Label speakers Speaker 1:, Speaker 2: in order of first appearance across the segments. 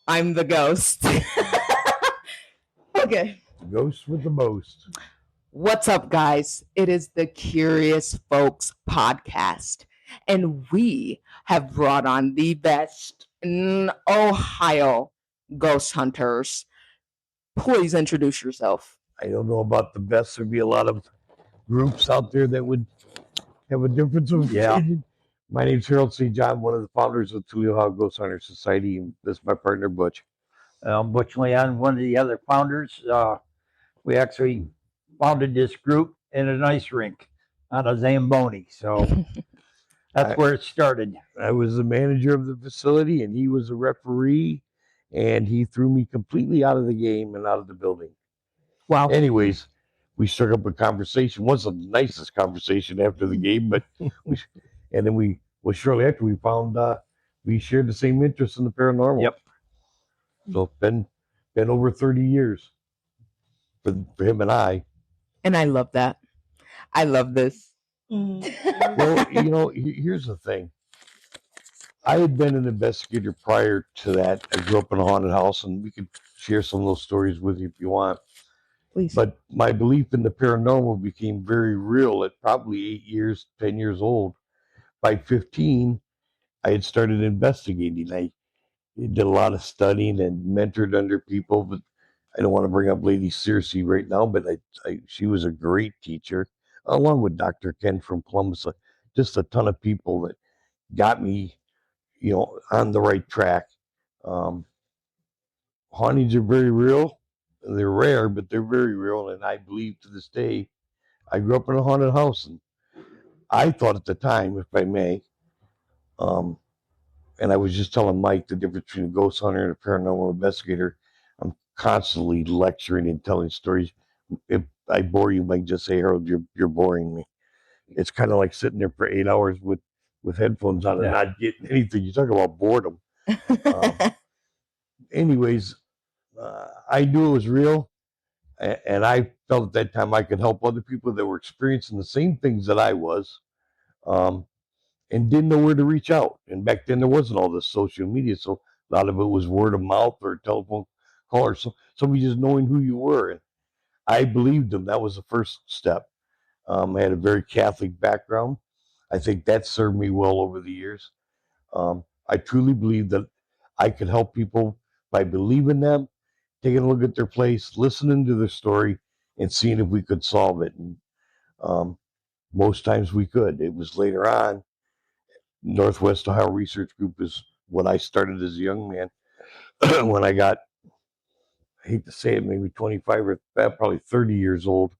Speaker 1: I'm the ghost. Okay.
Speaker 2: Ghost with the most.
Speaker 1: What's up, guys? It is the Curious Folks podcast, and we have brought on the best in Ohio ghost hunters. Please introduce yourself.
Speaker 2: I don't know about the best. There'd be a lot of groups out there that would have a difference of opinion. My name's Harold C. John, one of the founders of Toledo Ghost Hunter Society, and this is my partner Butch.
Speaker 3: Butch Leon, one of the other founders. We actually founded this group in an ice rink on a Zamboni. So that's where it started.
Speaker 2: I was the manager of the facility, and he was a referee, and he threw me completely out of the game and out of the building.
Speaker 1: Wow.
Speaker 2: Anyways, we struck up a conversation. Wasn't the nicest conversation after the game, but shortly after we found we shared the same interest in the paranormal.
Speaker 3: Yep.
Speaker 2: So it's been over 30 years for him and I.
Speaker 1: And I love that. I love this.
Speaker 2: Well, here's the thing. I had been an investigator prior to that. I grew up in a haunted house, and we could share some of those stories with you if you want.
Speaker 1: Please.
Speaker 2: But my belief in the paranormal became very real at probably 10 years old. By 15, I had started investigating. I did a lot of studying and mentored under people, but I don't want to bring up Lady Circe right now, but she was a great teacher, along with Dr. Ken from Columbus. Just a ton of people that got me, on the right track. Hauntings are very real. They're rare, but they're very real, and I believe to this day. I grew up in a haunted house, and I thought at the time, if I may, and I was just telling Mike the difference between a ghost hunter and a paranormal investigator. I'm constantly lecturing and telling stories. If I bore you, Mike, just say, Harold, you're boring me. It's kind of like sitting there for 8 hours with headphones on and not getting anything. You talk about boredom. Anyways, I knew it was real, and I felt at that time I could help other people that were experiencing the same things that I was, and didn't know where to reach out. And back then there wasn't all this social media, so a lot of it was word of mouth or telephone call or somebody just knowing who you were. And I believed them. That was the first step. I had a very Catholic background. I think that served me well over the years. I truly believe that I could help people by believing them, taking a look at their place, listening to their story, and seeing if we could solve it. And most times we could. It was later on. Northwest Ohio Research Group is what I started as a young man when I got, I hate to say it, maybe 25 or probably 30 years old,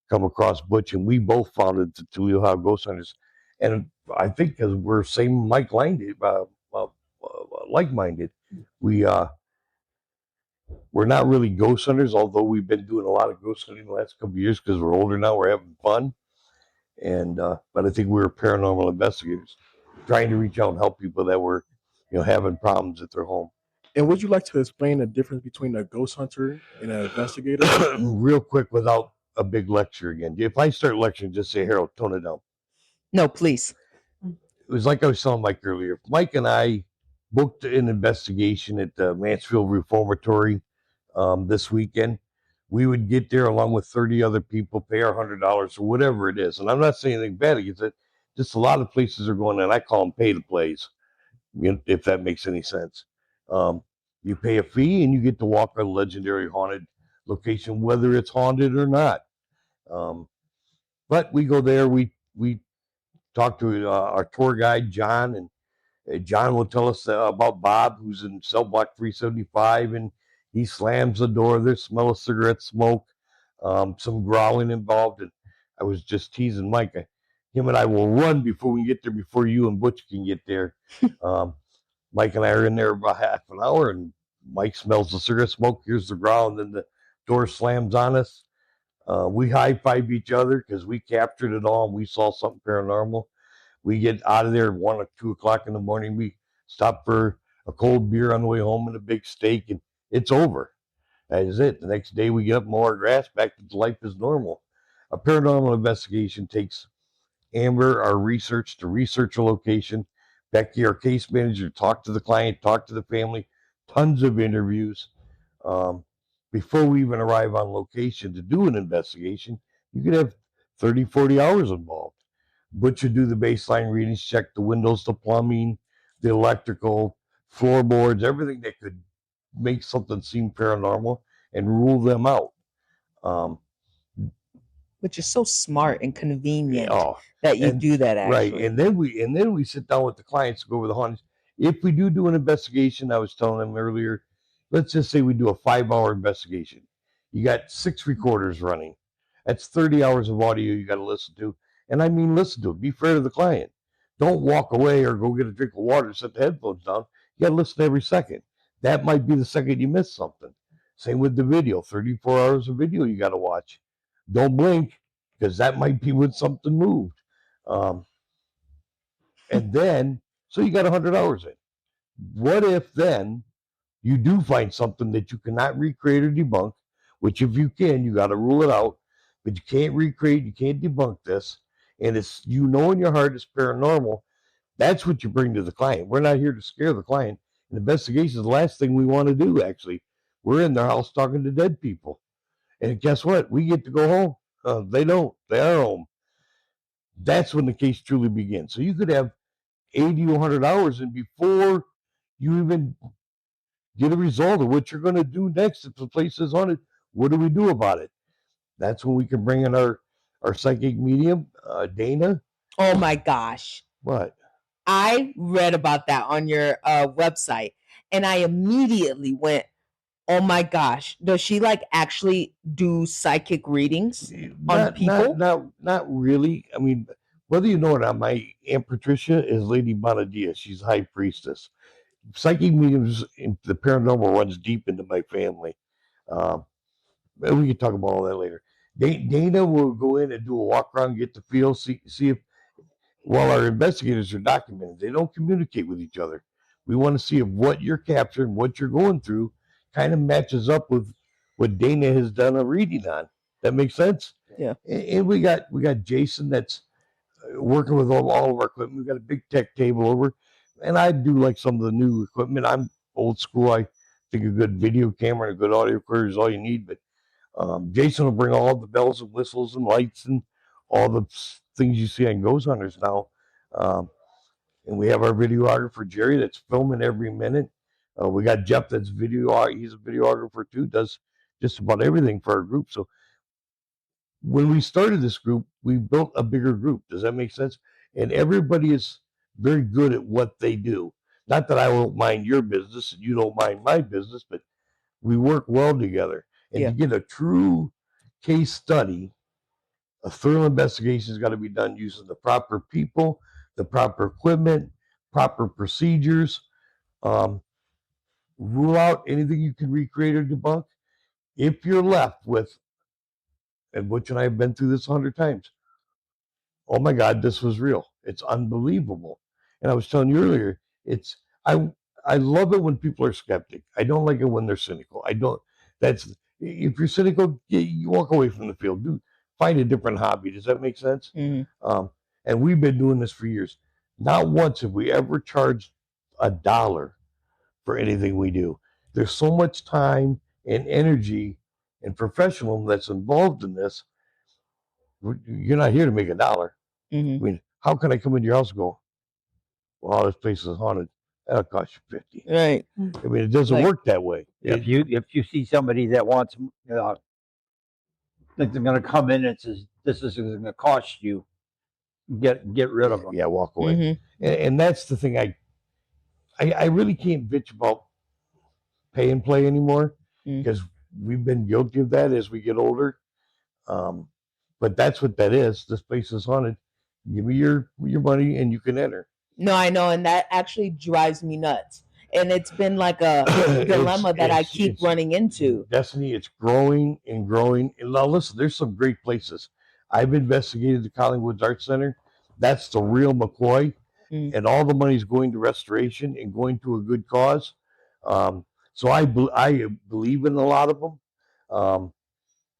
Speaker 2: come across Butch, and we both founded the Toledo Ohio Ghost Hunters. And I think because we're same like-minded, we're not really ghost hunters, although we've been doing a lot of ghost hunting the last couple of years because we're older now, we're having fun. And but I think we were paranormal investigators, trying to reach out and help people that were, having problems at their home.
Speaker 4: And would you like to explain the difference between a ghost hunter and an investigator?
Speaker 2: Real quick, without a big lecture again. If I start lecturing, just say, Harold, tone it down.
Speaker 1: No, please.
Speaker 2: It was like I was telling Mike earlier. Mike and I booked an investigation at the Mansfield Reformatory this weekend. We would get there along with 30 other people, pay our $100 or whatever it is. And I'm not saying anything bad against it. Just a lot of places are going, and I call them pay to plays, if that makes any sense. You pay a fee and you get to walk a legendary haunted location, whether it's haunted or not. But we go there, we talk to our tour guide, John, and John will tell us about Bob, who's in cell block 375, and he slams the door. There's smell of cigarette smoke, some growling involved. And I was just teasing Mike. Him and I will run before we get there, before you and Butch can get there. Mike and I are in there about half an hour, and Mike smells the cigarette smoke, hears the growl, and then the door slams on us. We high-five each other because we captured it all and we saw something paranormal. We get out of there at 1 or 2 o'clock in the morning. We stop for a cold beer on the way home and a big steak, and it's over. That is it. The next day we get up, mow our grass, back to life as normal. A paranormal investigation takes Amber, our research, to research a location. Becky, our case manager, talk to the client, talk to the family, tons of interviews. Um, before we even arrive on location to do an investigation, you could have 30, 40 hours involved. Butch would do the baseline readings, check the windows, the plumbing, the electrical, floorboards, everything that could make something seem paranormal and rule them out. Um,
Speaker 1: Which is so smart and convenient
Speaker 2: oh,
Speaker 1: that you
Speaker 2: and
Speaker 1: do that
Speaker 2: right,
Speaker 1: actually.
Speaker 2: and then we sit down with the clients to go over the hauntings. If we do an investigation, I was telling them earlier, let's just say we do a 5-hour investigation. You got 6 recorders running. That's 30 hours of audio you got to listen to, and I mean listen to it. Be fair to the client. Don't walk away or go get a drink of water, set the headphones down. You got to listen to every second. That might be the second you miss something. Same with the video. 34 hours of video you got to watch. Don't blink, because that might be when something moved. Um, and then, so you got 100 hours in. What if then you do find something that you cannot recreate or debunk, which if you can, you got to rule it out, but you can't recreate, you can't debunk this, and it's, you know, in your heart it's paranormal. That's what you bring to the client. We're not here to scare the client. An investigation is the last thing we want to do, actually. We're in their house talking to dead people. And guess what? We get to go home. They don't. They are home. That's when the case truly begins. So you could have 80 or 100 hours, and before you even get a result of what you're going to do next, if the place is haunted, what do we do about it? That's when we can bring in our psychic medium, Dana.
Speaker 1: Oh my gosh.
Speaker 2: What?
Speaker 1: I read about that on your website, and I immediately went, oh my gosh, does she like actually do psychic readings on people?
Speaker 2: Not really. I mean, whether you know it or not, my Aunt Patricia is Lady Bonadia. She's high priestess. Psychic mediums, the paranormal runs deep into my family. Um, we can talk about all that later. Dana will go in and do a walk around, get the feel, see if, while our investigators are documented, they don't communicate with each other. We want to see if what you're capturing, what you're going through, kind of matches up with what Dana has done a reading on. That makes sense?
Speaker 1: Yeah.
Speaker 2: And we got Jason that's working with all of our equipment. We got a big tech table over, and I do like some of the new equipment. I'm old school. I think a good video camera and a good audio recorder is all you need. But Jason will bring all the bells and whistles and lights and all the things you see on Ghost Hunters now. And we have our videographer Jerry that's filming every minute. We got Jeff that's he's a videographer too, does just about everything for our group. So when we started this group, we built a bigger group. Does that make sense? And everybody is very good at what they do. Not that I won't mind your business and you don't mind my business, but we work well together. And
Speaker 1: Yeah.
Speaker 2: to get a true case study, a thorough investigation has got to be done using the proper people, the proper equipment, proper procedures. Rule out anything you can recreate or debunk. If you're left with, and Butch and I have been through this 100 times, oh my God, this was real. It's unbelievable. And I was telling you earlier, it's I love it when people are skeptic. I don't like it when they're cynical. I don't. That's if you're cynical, you walk away from the field. Find a different hobby. Does that make sense?
Speaker 1: Mm-hmm.
Speaker 2: And we've been doing this for years. Not once have we ever charged $1 for anything we do. There's so much time and energy and professionalism that's involved in this. You're not here to make $1.
Speaker 1: Mm-hmm.
Speaker 2: I mean, how can I come into your house and go, well, this place is haunted? That'll cost you $50.
Speaker 1: Right.
Speaker 2: I mean, it doesn't work that way.
Speaker 3: If you see somebody that wants, think they're going to come in and says this is going to cost you, get rid of them.
Speaker 2: Yeah, walk away.
Speaker 1: Mm-hmm.
Speaker 2: And that's the thing. I really can't bitch about pay and play anymore because we've been guilty of that as we get older. But that's what that is. This place is haunted. Give me your money and you can enter.
Speaker 1: No, I know, and that actually drives me nuts. And it's been like a dilemma that I keep running into.
Speaker 2: Destiny, it's growing and growing. And now listen, there's some great places. I've investigated the Collingwoods Art Center. That's the real McCoy. And all the money's going to restoration and going to a good cause. So I believe in a lot of them.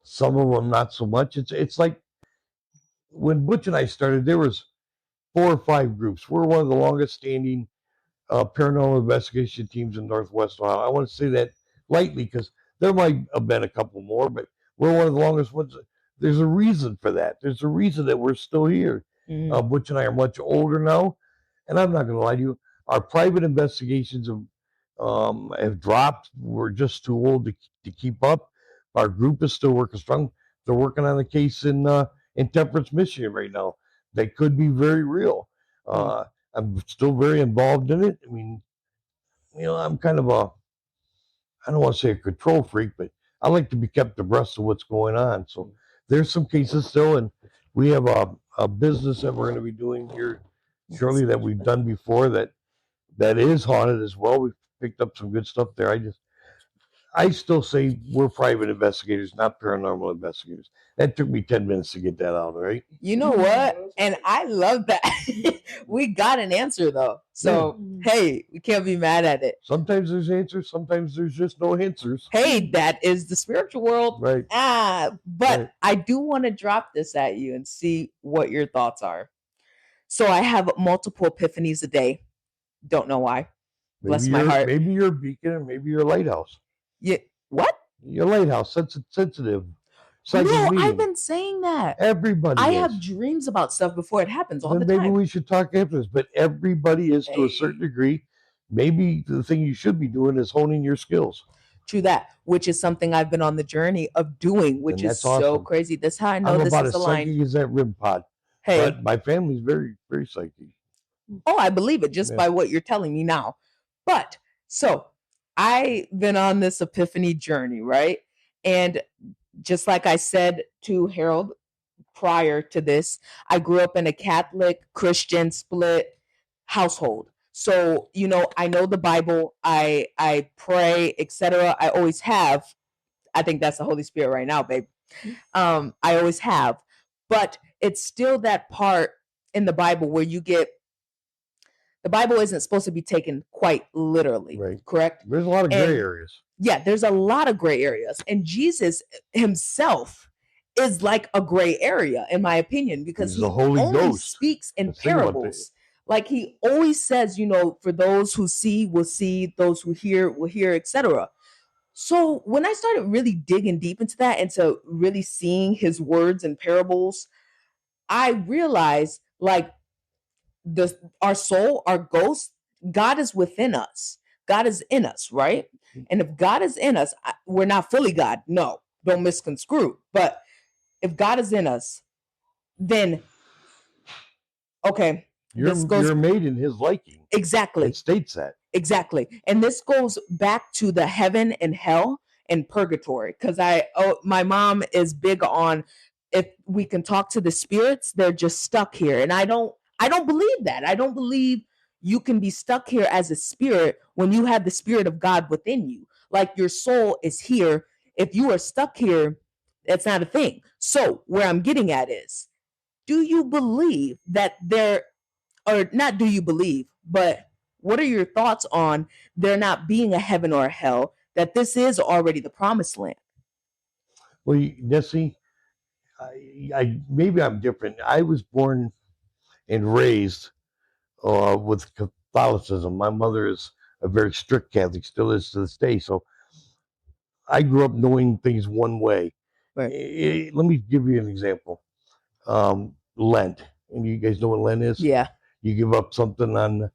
Speaker 2: Some of them not so much. It's like when Butch and I started, there was 4 or 5 groups. We're one of the longest standing paranormal investigation teams in Northwest Ohio. I want to say that lightly because there might have been a couple more, but we're one of the longest ones. There's a reason for that. There's a reason that we're still here. Butch and I are much older now, and I'm not going to lie to you. Our private investigations have dropped. We're just too old to keep up. Our group is still working strong. They're working on a case in Temperance, Michigan right now. That could be very real. I'm still very involved in it. I mean, I'm kind of I don't want to say a control freak, but I like to be kept abreast of what's going on. So there's some cases still, and we have a business that we're going to be doing here shortly that we've done before that is haunted as well. We've picked up some good stuff there. I still say we're private investigators, not paranormal investigators. That took me 10 minutes to get that out, right?
Speaker 1: You know what? And I love that. We got an answer though. So, hey, we can't be mad at it.
Speaker 2: Sometimes there's answers, sometimes there's just no answers.
Speaker 1: Hey, that is the spiritual world.
Speaker 2: Right.
Speaker 1: But
Speaker 2: Right.
Speaker 1: I do want to drop this at you and see what your thoughts are. So I have multiple epiphanies a day. Don't know why. Bless my heart.
Speaker 2: Maybe you're a beacon or maybe you're a lighthouse.
Speaker 1: Yeah. What?
Speaker 2: You're a lighthouse, sensitive.
Speaker 1: No, I've been saying that.
Speaker 2: Everybody
Speaker 1: I
Speaker 2: is.
Speaker 1: have dreams about stuff before it happens all
Speaker 2: Then
Speaker 1: the time.
Speaker 2: maybe we should talk after this, but everybody is to a certain degree. Maybe the thing you should be doing is honing your skills.
Speaker 1: True that, which is something I've been on the journey of doing, which is so
Speaker 2: awesome.
Speaker 1: crazy. That's how I know
Speaker 2: I'm
Speaker 1: this
Speaker 2: about
Speaker 1: is
Speaker 2: as
Speaker 1: aligned.
Speaker 2: psychic as that RIM pod.
Speaker 1: Hey,
Speaker 2: but my family's very, very psychic.
Speaker 1: oh, I believe it just by what you're telling me now. But so I've been on this epiphany journey, right? And just like I said to Harold prior to this, I grew up in a Catholic Christian split household. So, I know the Bible, I pray, etc. I always have. I think that's the Holy Spirit right now, babe. I always have. But it's still that part in the Bible where the Bible isn't supposed to be taken quite literally,
Speaker 2: right?
Speaker 1: Correct?
Speaker 2: There's a lot of gray areas.
Speaker 1: Yeah, there's a lot of gray areas. And Jesus himself is like a gray area, in my opinion, because
Speaker 2: He's the Holy
Speaker 1: only
Speaker 2: Ghost.
Speaker 1: speaks in
Speaker 2: Let's think about
Speaker 1: parables. Like he always says, for those who see will see, those who hear will hear, etc. So when I started really digging deep into that, into really seeing his words and parables, I realized like our soul, our ghost, God is within us. God is in us, right? And if God is in us, we're not fully God. No, don't misconstrue. But if God is in us, then okay.
Speaker 2: You're made in his liking.
Speaker 1: Exactly.
Speaker 2: It states that.
Speaker 1: Exactly. And this goes back to the heaven and hell and purgatory. Because my mom is big on, if we can talk to the spirits, they're just stuck here. And I don't believe that. I don't believe you can be stuck here as a spirit when you have the spirit of God within you. Like your soul is here. If you are stuck here, that's not a thing. So where I'm getting at is, do you believe that or not do you believe, but what are your thoughts on there not being a heaven or a hell, that this is already the promised land?
Speaker 2: Well, Nessie, maybe I'm different. I was born and raised with Catholicism. My mother is a very strict Catholic, still is to this day. So I grew up knowing things one way. Right. Let me give you an example. Lent. And you guys know what Lent is?
Speaker 1: Yeah.
Speaker 2: You give up something on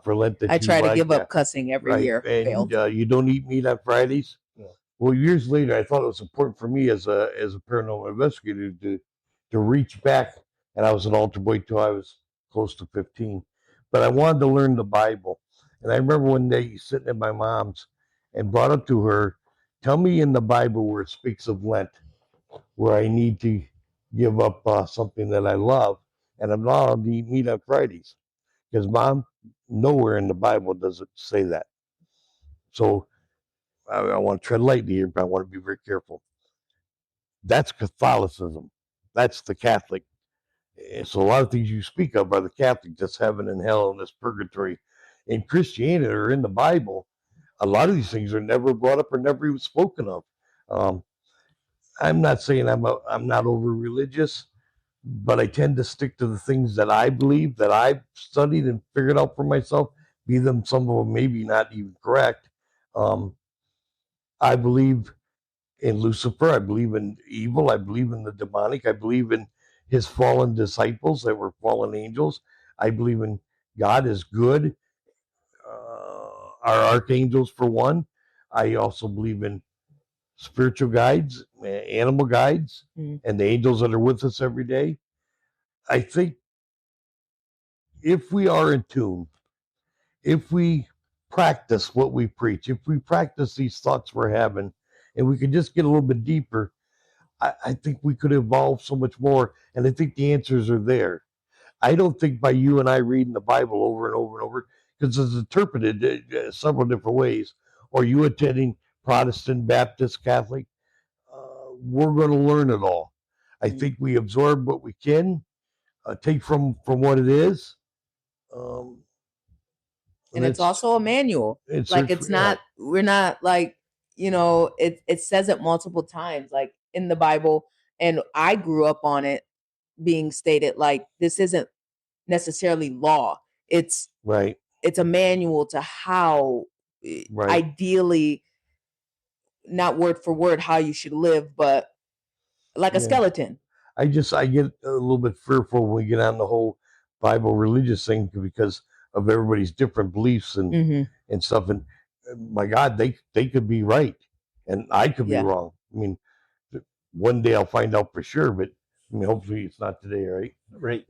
Speaker 2: for Lent that
Speaker 1: I try to give up cussing every year.
Speaker 2: And you don't eat meat on Fridays. Yeah. Well, years later, I thought it was important for me as a paranormal investigator to reach back. And I was an altar boy till I was close to 15. But I wanted to learn the Bible. And I remember one day sitting at my mom's and brought up to her, tell me in the Bible where it speaks of Lent, where I need to give up something that I love, and I'm not allowed to eat meat on Fridays. Because, Mom, nowhere in the Bible does it say that. So I want to tread lightly here, but I want to be very careful. That's Catholicism. That's the Catholic. So a lot of things you speak of are the Catholic, that's heaven and hell and this purgatory. In Christianity or in the Bible, a lot of these things are never brought up or never even spoken of. I'm not saying I'm not over religious, but I tend to stick to the things that I believe, that I've studied and figured out for myself, be them, some of them maybe not even correct. I believe in Lucifer. I believe in evil. I believe in the demonic. I believe in his fallen disciples that were fallen angels. I believe in God is good. Our archangels, for one. I also believe in spiritual guides, animal guides, and the angels that are with us every day. I think if we are in tune, if we practice what we preach, if we practice these thoughts we're having, and we could just get a little bit deeper, I think we could evolve so much more. And I think the answers are there. I don't think by you and I reading the Bible over and over and over, because it's interpreted several different ways, or you attending Protestant, Baptist, Catholic, we're going to learn it all. I think we absorb what we can, take from what it is.
Speaker 1: And it's also a manual. Like it's not, we're not like, it says it multiple times, like in the Bible. And I grew up on it being stated like this isn't necessarily law. It's
Speaker 2: right.
Speaker 1: It's a manual to how ideally, not word for word how you should live, but like a skeleton.
Speaker 2: I get a little bit fearful when we get on the whole Bible religious thing because of everybody's different beliefs and stuff. And my God, they could be right, and I could be wrong. I mean, one day I'll find out for sure, but I mean, hopefully it's not today, right?
Speaker 3: Right.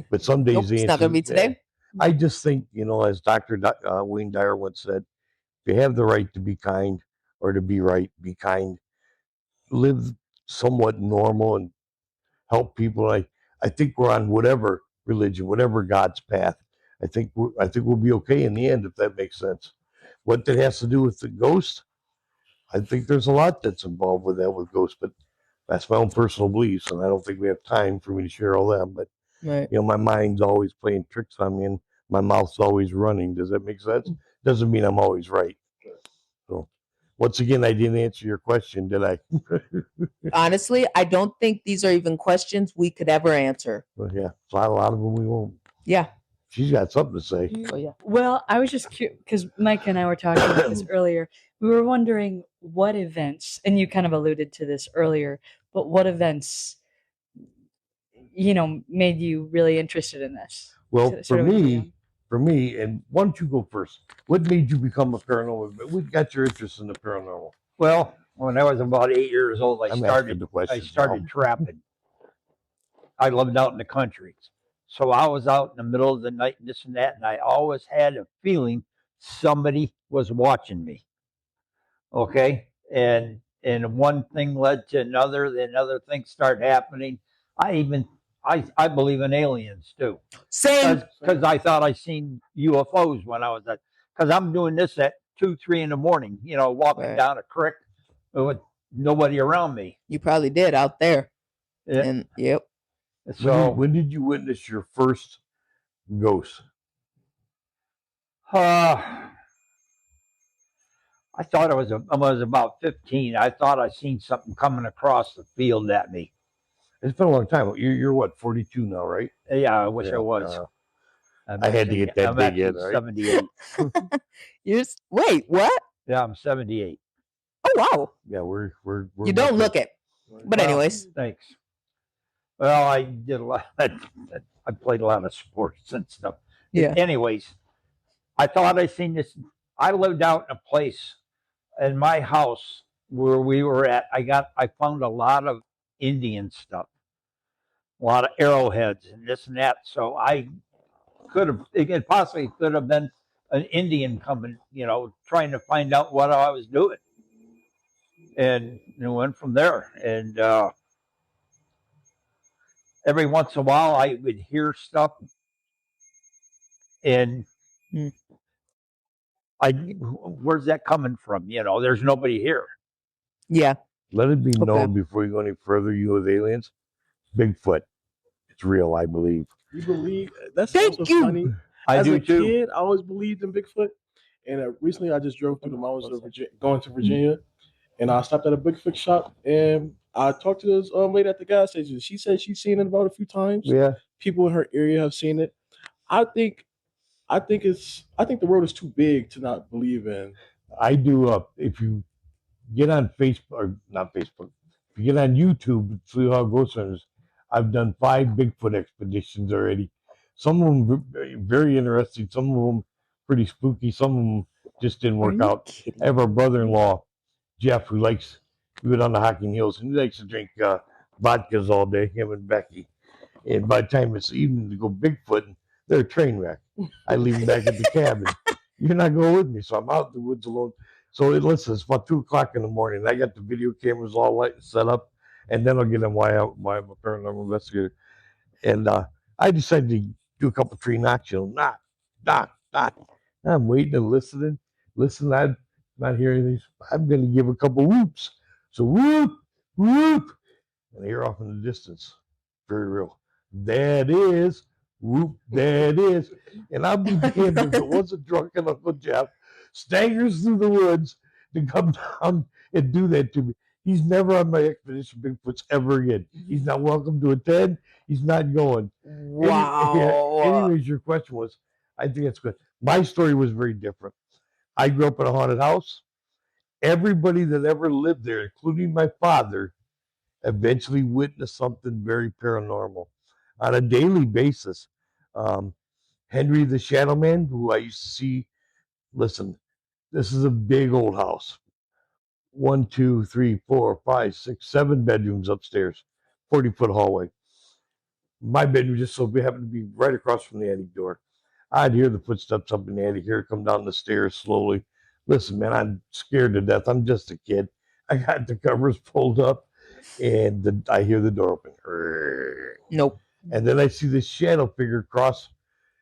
Speaker 2: But some days
Speaker 1: it's not going to be today.
Speaker 2: I just think, as Dr. Wayne Dyer once said, if you have the right to be kind or to be right, be kind. Live somewhat normal and help people. I think we're on whatever religion, whatever God's path. I think we'll be okay in the end, if that makes sense. What that has to do with the ghost, I think there's a lot that's involved with that with ghosts, but that's my own personal beliefs, and I don't think we have time for me to share all them. But my mind's always playing tricks on me, and my mouth's always running. Does that make sense? Doesn't mean I'm always right. So, once again, I didn't answer your question, did I?
Speaker 1: Honestly, I don't think these are even questions we could ever answer.
Speaker 2: Well, yeah, a lot of them we won't.
Speaker 1: Yeah.
Speaker 2: She's got something to say.
Speaker 1: Oh, yeah.
Speaker 5: Well, I was just curious because Mike and I were talking about this earlier. We were wondering what events, and you kind of alluded to this earlier, but what events, made you really interested in this?
Speaker 2: Well, for me, and why don't you go first? What made you become a paranormal? What got your interest in the paranormal?
Speaker 3: Well, when I was about 8 years old, I started trapping. I lived out in the country. So I was out in the middle of the night and this and that, and I always had a feeling somebody was watching me. Okay? And one thing led to another, then other things start happening. I believe in aliens too.
Speaker 1: Same.
Speaker 3: Because I thought I seen UFOs when I was because I'm doing this at 2, 3 in the morning, walking down a creek with nobody around me.
Speaker 1: You probably did out there.
Speaker 3: Yeah.
Speaker 1: And yep.
Speaker 3: So
Speaker 2: when did you witness your first ghost?
Speaker 3: I thought I was about 15. I thought I seen something coming across the field at me.
Speaker 2: It's been a long time. You're what, 42 now, right?
Speaker 3: Yeah, I wish I was.
Speaker 2: I had to get that big in.
Speaker 3: 78.
Speaker 1: Wait, what?
Speaker 3: Yeah, I'm 78.
Speaker 1: Oh wow.
Speaker 2: Yeah, we're
Speaker 1: you don't look it. But anyways.
Speaker 3: Thanks. Well, I did a lot. I played a lot of sports and stuff.
Speaker 1: Yeah.
Speaker 3: Anyways, I thought I seen this. I lived out in a place in my house where we were at. I found a lot of Indian stuff, a lot of arrowheads and this and that. So it possibly could have been an Indian coming, trying to find out what I was doing. And it went from there. And every once in a while I would hear stuff and where's that coming from? There's nobody here.
Speaker 1: Yeah.
Speaker 2: Let it be known before you go any further, you with aliens, Bigfoot. It's real, I believe.
Speaker 4: You believe? That's
Speaker 1: Thank
Speaker 4: also
Speaker 1: you.
Speaker 4: funny.
Speaker 3: I
Speaker 4: As
Speaker 3: do
Speaker 4: a
Speaker 3: too.
Speaker 4: kid, I always believed in Bigfoot. And recently I just drove through the mountains of going to Virginia. And I stopped at a Bigfoot shop and I talked to this lady at the gas station. She said she's seen it about a few times.
Speaker 2: Yeah.
Speaker 4: People in her area have seen it. I think I think the world is too big to not believe in.
Speaker 2: I do. If you get on Facebook or not Facebook, if you get on YouTube, Toledo Ghost Hunters, I've done 5 Bigfoot expeditions already. Some of them very interesting. Some of them pretty spooky. Some of them just didn't
Speaker 1: Are
Speaker 2: work
Speaker 1: you
Speaker 2: out.
Speaker 1: kidding?
Speaker 2: I have our brother-in-law Jeff, who likes we went on the Hocking Hills, and he likes to drink vodkas all day. Him and Becky. And by the time it's evening to go Bigfooting, they're a train wreck. I leave them back at the cabin. You're not going with me, so I'm out in the woods alone. So listen, it's about 2 o'clock in the morning. I got the video cameras all set up, and then I'll get them why I'm a paranormal investigator. And I decided to do a couple tree knocks. Knock, knock, knock. I'm waiting and listening. Listen, I'm not hearing these. I'm going to give a couple whoops. So whoop, whoop, and I hear off in the distance, very real. That is, whoop, that is. And I'll be damned if it wasn't drunken Uncle Jeff staggers through the woods to come down and do that to me. He's never on my expedition Bigfoots ever again. He's not welcome to attend. He's not going.
Speaker 1: Wow.
Speaker 2: Anyways, your question was, I think it's good. My story was very different. I grew up in a haunted house. Everybody that ever lived there, including my father, eventually witnessed something very paranormal on a daily basis. Henry the Shadow Man, who I used to see, listen, this is a big old house. 1, 2, 3, 4, 5, 6, 7 bedrooms upstairs, 40-foot hallway. My bedroom just so happened to be right across from the attic door. I'd hear the footsteps up in the attic, hear it come down the stairs slowly. Listen, man, I'm scared to death. I'm just a kid. I got the covers pulled up, and I hear the door open.
Speaker 1: Nope.
Speaker 2: And then I see this shadow figure cross,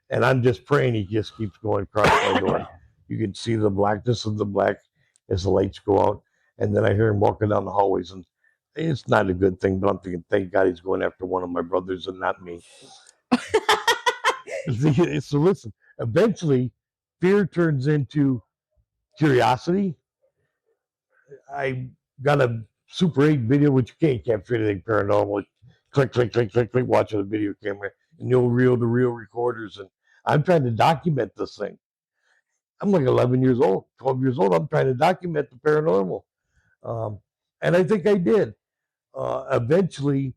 Speaker 2: and I'm just praying he just keeps going across my door. You can see the blackness of the black as the lights go out, and then I hear him walking down the hallways, and it's not a good thing, but I'm thinking, thank God he's going after one of my brothers and not me. So listen, eventually, fear turns into curiosity. I got a Super 8 video, which you can't capture anything paranormal. Click, click, click, click, click, watching the video camera, and you'll reel the real recorders. And I'm trying to document this thing. I'm like 11 years old, 12 years old. I'm trying to document the paranormal. And I think I did. Eventually,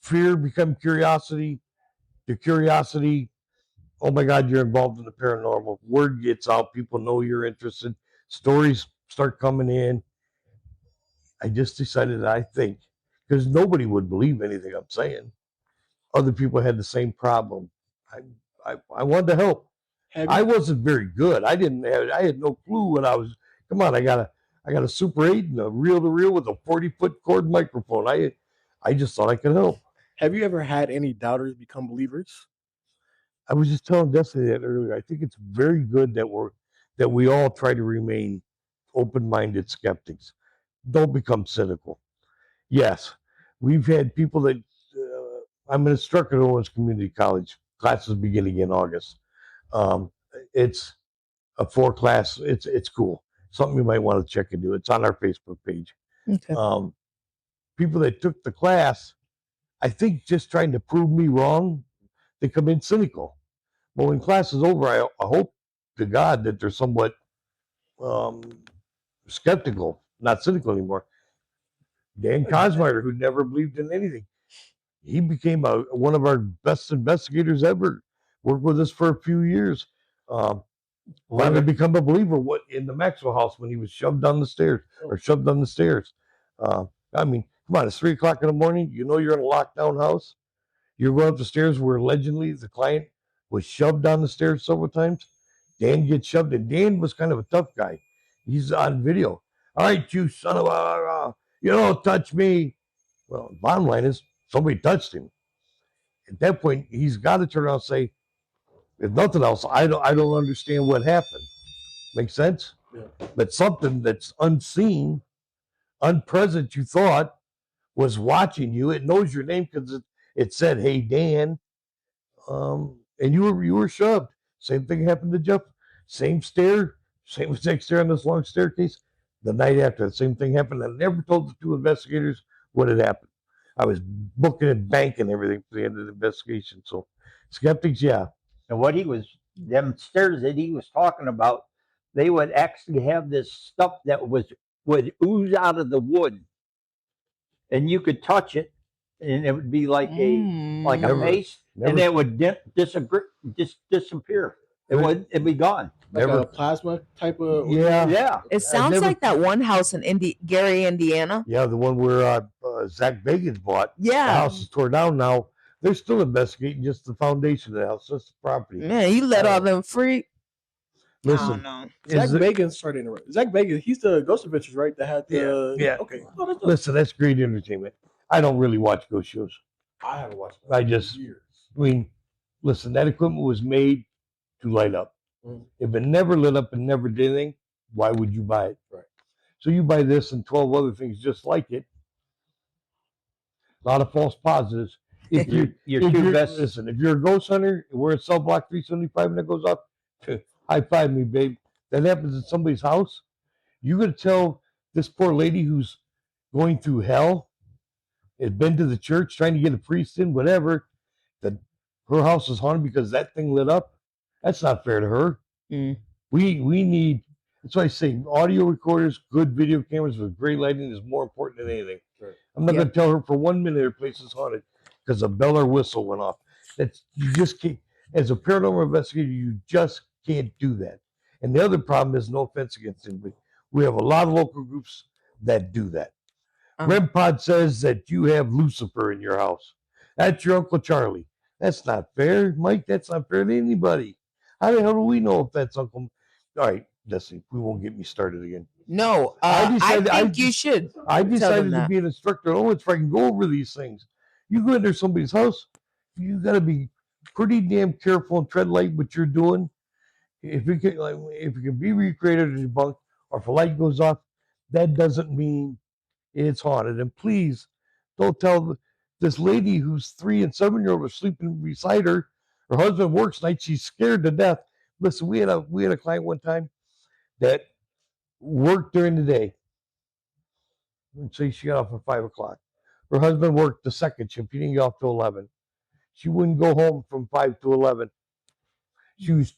Speaker 2: fear become curiosity. The curiosity, oh my God, you're involved in the paranormal. Word gets out. People know you're interested. Stories start coming in. I just decided that I think, because nobody would believe anything I'm saying. Other people had the same problem. I wanted to help. I wasn't very good. I had no clue what I was. Come on, I got a Super 8 and a reel-to-reel with a 40-foot cord microphone. I just thought I could help.
Speaker 4: Have you ever had any doubters become believers?
Speaker 2: I was just telling Destiny that earlier. I think it's very good that we all try to remain open-minded skeptics. Don't become cynical. Yes, we've had people that I'm an instructor at Owens Community College. Classes begin in August. It's a 4-class. It's cool. Something you might want to check into. It's on our Facebook page.
Speaker 1: Okay.
Speaker 2: People that took the class, I think, just trying to prove me wrong, they come in cynical. Well, when class is over, I hope to God that they're somewhat skeptical, not cynical anymore. Dan Cosmider, who never believed in anything, he became one of our best investigators ever. Worked with us for a few years. Finally become a believer in the Maxwell house when he was shoved down the stairs. I mean, come on, it's 3 o'clock in the morning. You know you're in a lockdown house. You're going up the stairs where allegedly the client was shoved down the stairs several times. Dan gets shoved, and Dan was kind of a tough guy. He's on video. All right, you son of a, you don't touch me. Well, bottom line is somebody touched him. At that point, he's got to turn around and say, if nothing else, I don't understand what happened. Make sense?
Speaker 4: Yeah.
Speaker 2: But something that's unseen, unpresent, you thought was watching you. It knows your name because it said, "Hey, Dan," and you were shoved. Same thing happened to Jeff. Same exact stair on this long staircase. The night after, the same thing happened. I never told the 2 investigators what had happened. I was booking and banking everything for the end of the investigation. So, skeptics, yeah.
Speaker 3: And what he was them stairs that he was talking about, they would actually have this stuff that would ooze out of the wood, and you could touch it, and it would be like a
Speaker 2: Never-
Speaker 3: paste, and
Speaker 2: never-
Speaker 3: it would disappear. It'd be gone.
Speaker 4: Like
Speaker 2: Never-
Speaker 4: a plasma type of.
Speaker 2: Yeah.
Speaker 3: Yeah.
Speaker 1: It sounds
Speaker 2: never-
Speaker 1: like that one house in Gary, Indiana.
Speaker 2: Yeah, the one where Zach Bagans bought. The
Speaker 1: Yeah.
Speaker 2: house is torn down now. They're still investigating just the foundation of the house, just the property.
Speaker 1: Man, you let all them free. I
Speaker 2: Listen,
Speaker 1: don't know.
Speaker 4: Zach
Speaker 2: is it-
Speaker 4: Bagans, sorry to interrupt. Zach Bagans, he's the Ghost Adventures, right? That had the.
Speaker 2: Yeah.
Speaker 4: Okay. Oh, that's dope.
Speaker 2: listen, that's great entertainment. I don't really watch ghost shows.
Speaker 4: I haven't watched it
Speaker 2: I
Speaker 4: in
Speaker 2: just-
Speaker 4: years.
Speaker 2: I mean, listen, that equipment was made to light up.
Speaker 4: Mhm.
Speaker 2: If it never lit up and never did anything, why would you buy it?
Speaker 4: Right.
Speaker 2: So you buy this and 12 other things just like it. A lot of false positives. If you
Speaker 3: Your
Speaker 2: if
Speaker 3: two
Speaker 2: you're,
Speaker 3: best.
Speaker 2: listen, if you're a ghost hunter, we're at cell block 375 and it goes up, high five me, babe. That happens at somebody's house. You're gonna tell this poor lady who's going through hell, has been to the church trying to get a priest in, whatever, that her house is haunted because that thing lit up? That's not fair to her.
Speaker 1: Mm.
Speaker 2: We need. That's why I say audio recorders, good video cameras with great lighting is more important than anything.
Speaker 4: Right.
Speaker 2: I'm not
Speaker 1: Yeah.
Speaker 2: going to tell her for 1 minute her place is haunted because a bell or whistle went off. That's you just can't. As a paranormal investigator, you just can't do that. And the other problem is, no offense against anybody, we have a lot of local groups that do that. Rem Pod says that you have Lucifer in your house. That's your Uncle Charlie. That's not fair, Mike. That's not fair to anybody. How the hell do we know if that's Uncle? All right, Destiny, we won't get me started again.
Speaker 1: No,
Speaker 2: I
Speaker 1: I
Speaker 2: decided-
Speaker 1: think you should.
Speaker 2: I
Speaker 1: them
Speaker 2: decided to
Speaker 1: that.
Speaker 2: be an instructor at Owens so I can go over these things. You go into somebody's house, you got to be pretty damn careful and tread light what you're doing. If it can be recreated or debunked, or if a light goes off, that doesn't mean it's haunted. And please don't tell this lady who's 3 and 7-year-old are sleeping beside her. Her husband works nights. She's scared to death. Listen, we had a client one time that worked during the day. Let's say she got off at 5 o'clock. Her husband worked the second shift. He didn't get off till 11. She wouldn't go home from 5 to 11. She was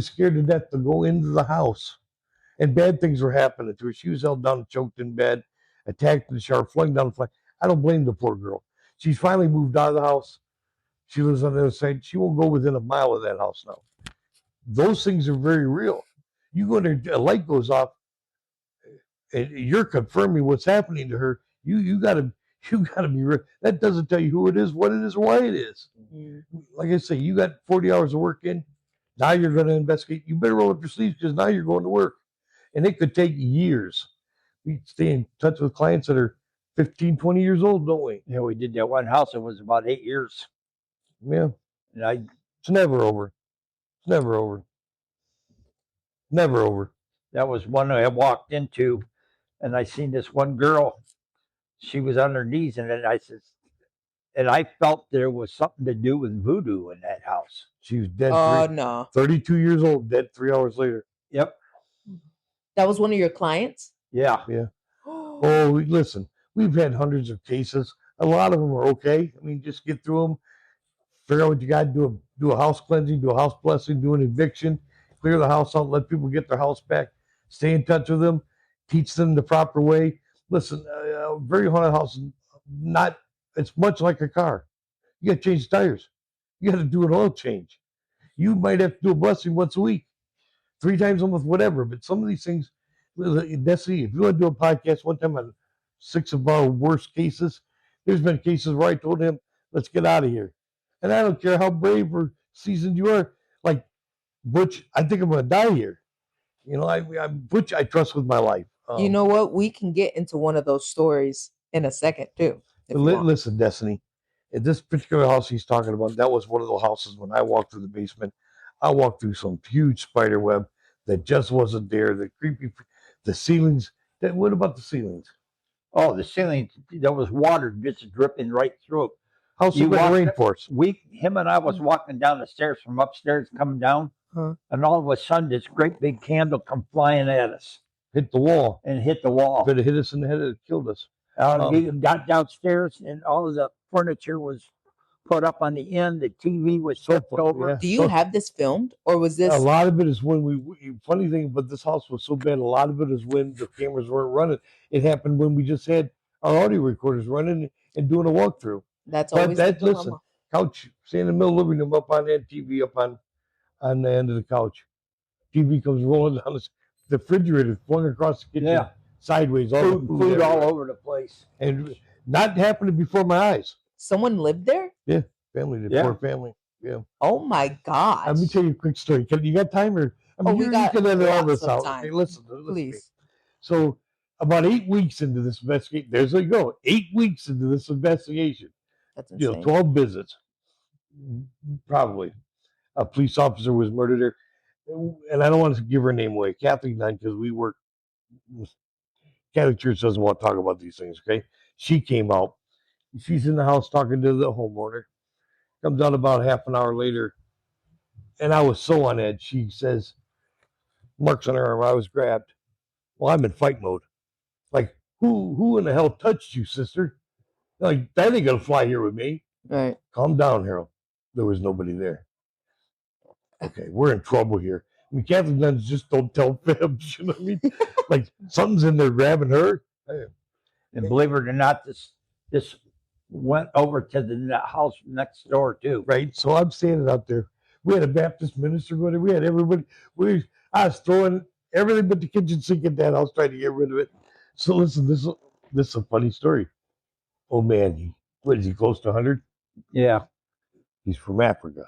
Speaker 2: scared to death to go into the house. And bad things were happening to her. She was held down, choked in bed, attacked in the shower, flung down the flag. I don't blame the poor girl. She's finally moved out of the house. She lives on the other side. She won't go within a mile of that house now. Those things are very real. You go there, a light goes off, and you're confirming what's happening to her. You gotta be real. That doesn't tell you who it is, what it is, or why it is.
Speaker 1: Mm.
Speaker 2: Like I say, you got 40 hours of work in. Now you're going to investigate. You better roll up your sleeves because now you're going to work. And it could take years. We stay in touch with clients that are 15, 20 years old, don't we?
Speaker 3: Yeah, we did that one house. It was about 8 years.
Speaker 2: Yeah.
Speaker 3: And
Speaker 2: It's never over. It's never over. Never over.
Speaker 3: that was one I walked into, and I seen this one girl. She was on her knees, and then I felt there was something to do with voodoo in that house.
Speaker 2: She was dead.
Speaker 1: Oh no,
Speaker 2: 32 years old, dead 3 hours later.
Speaker 3: Yep.
Speaker 1: that was one of your clients.
Speaker 3: Yeah.
Speaker 2: Oh, listen, we've had hundreds of cases. A lot of them are okay. I mean, just get through them, figure out what you got to do a house cleansing, do a house blessing, do an eviction, clear the house out, let people get their house back, stay in touch with them, teach them the proper way. Listen, a very haunted house is it's much like a car. You got to change the tires. You got to do an oil change. You might have to do a blessing once a week, 3 times a month, whatever. But some of these things, Destiny, if you want to do a podcast one time on 6 of our worst cases, there's been cases where I told him, let's get out of here. And I don't care how brave or seasoned you are. Like, Butch, I think I'm going to die here. You know, Butch, I trust with my life.
Speaker 1: You know what? We can get into one of those stories in a second too. if you want.
Speaker 2: Listen, Destiny, in this particular house he's talking about, that was one of the houses when I walked through the basement. I walked through some huge spider web that just wasn't there. The ceilings. What about the ceilings?
Speaker 3: Oh, the ceiling, there was water just dripping right through it.
Speaker 2: House
Speaker 3: You
Speaker 2: of the
Speaker 3: walked-
Speaker 2: rainforest.
Speaker 3: Him and I was walking down the stairs from upstairs coming down,
Speaker 1: Huh.
Speaker 3: and all of a sudden this great big candle come flying at us
Speaker 2: Hit the wall.
Speaker 3: and hit the wall.
Speaker 2: If it had hit us in the head, it killed us.
Speaker 3: We got downstairs, and all of the furniture was put up on the end. The TV was
Speaker 2: So
Speaker 3: flipped
Speaker 2: fu-
Speaker 3: over.
Speaker 2: yeah.
Speaker 1: Do you have this filmed, or was
Speaker 2: A
Speaker 1: this?
Speaker 2: lot of it is when funny thing about this house was so bad, a lot of it is when the cameras weren't running. It happened when we just had our audio recorders running and doing a walkthrough.
Speaker 1: That's
Speaker 2: But
Speaker 1: always the
Speaker 2: that, listen,
Speaker 1: dilemma.
Speaker 2: couch, stay in the middle of the living room up on that TV up on the end of the couch. TV comes rolling down the refrigerator flung across the kitchen
Speaker 3: Yeah.
Speaker 2: sideways, all
Speaker 3: Food,
Speaker 2: the
Speaker 3: food all
Speaker 2: everywhere.
Speaker 3: over the place.
Speaker 2: And not happening before my eyes.
Speaker 1: Someone lived there?
Speaker 2: Family, the
Speaker 3: Yeah.
Speaker 2: poor family. Yeah.
Speaker 1: Oh my gosh.
Speaker 2: Let me tell you a quick story. You got time or
Speaker 1: Oh, we
Speaker 2: you
Speaker 1: got
Speaker 2: can edit all
Speaker 1: lots
Speaker 2: this
Speaker 1: of
Speaker 2: out.
Speaker 1: time.
Speaker 2: Okay, listen to me.
Speaker 1: Please.
Speaker 2: So about 8 weeks into this investigation, there's you go. 8 weeks into this investigation,
Speaker 1: That's insane.
Speaker 2: 12 visits, probably. A police officer was murdered there, and I don't want to give her name away, Kathleen Nine, because we work. Catholic Church doesn't want to talk about these things. Okay, she came out. She's in the house talking to the homeowner. Comes out about half an hour later, and I was so on edge. She says, "Marks on her arm. I was grabbed. Well, I'm in fight mode. Like, who in the hell touched you, sister? Like, that ain't gonna fly here with me.
Speaker 1: Right.
Speaker 2: Calm down, Harold. There was nobody there. Okay, we're in trouble here. I mean, Catholic nuns just don't tell fibs. You know what I mean? Like, something's in there grabbing her.
Speaker 3: And believe it or not, this went over to the house next door too.
Speaker 2: Right? So I'm standing out there. We had a Baptist minister going there. We had everybody. I was throwing everything but the kitchen sink at that house, trying to get rid of it. So listen, this is a funny story. Oh man, what is he, close to 100?
Speaker 3: Yeah.
Speaker 2: He's from Africa.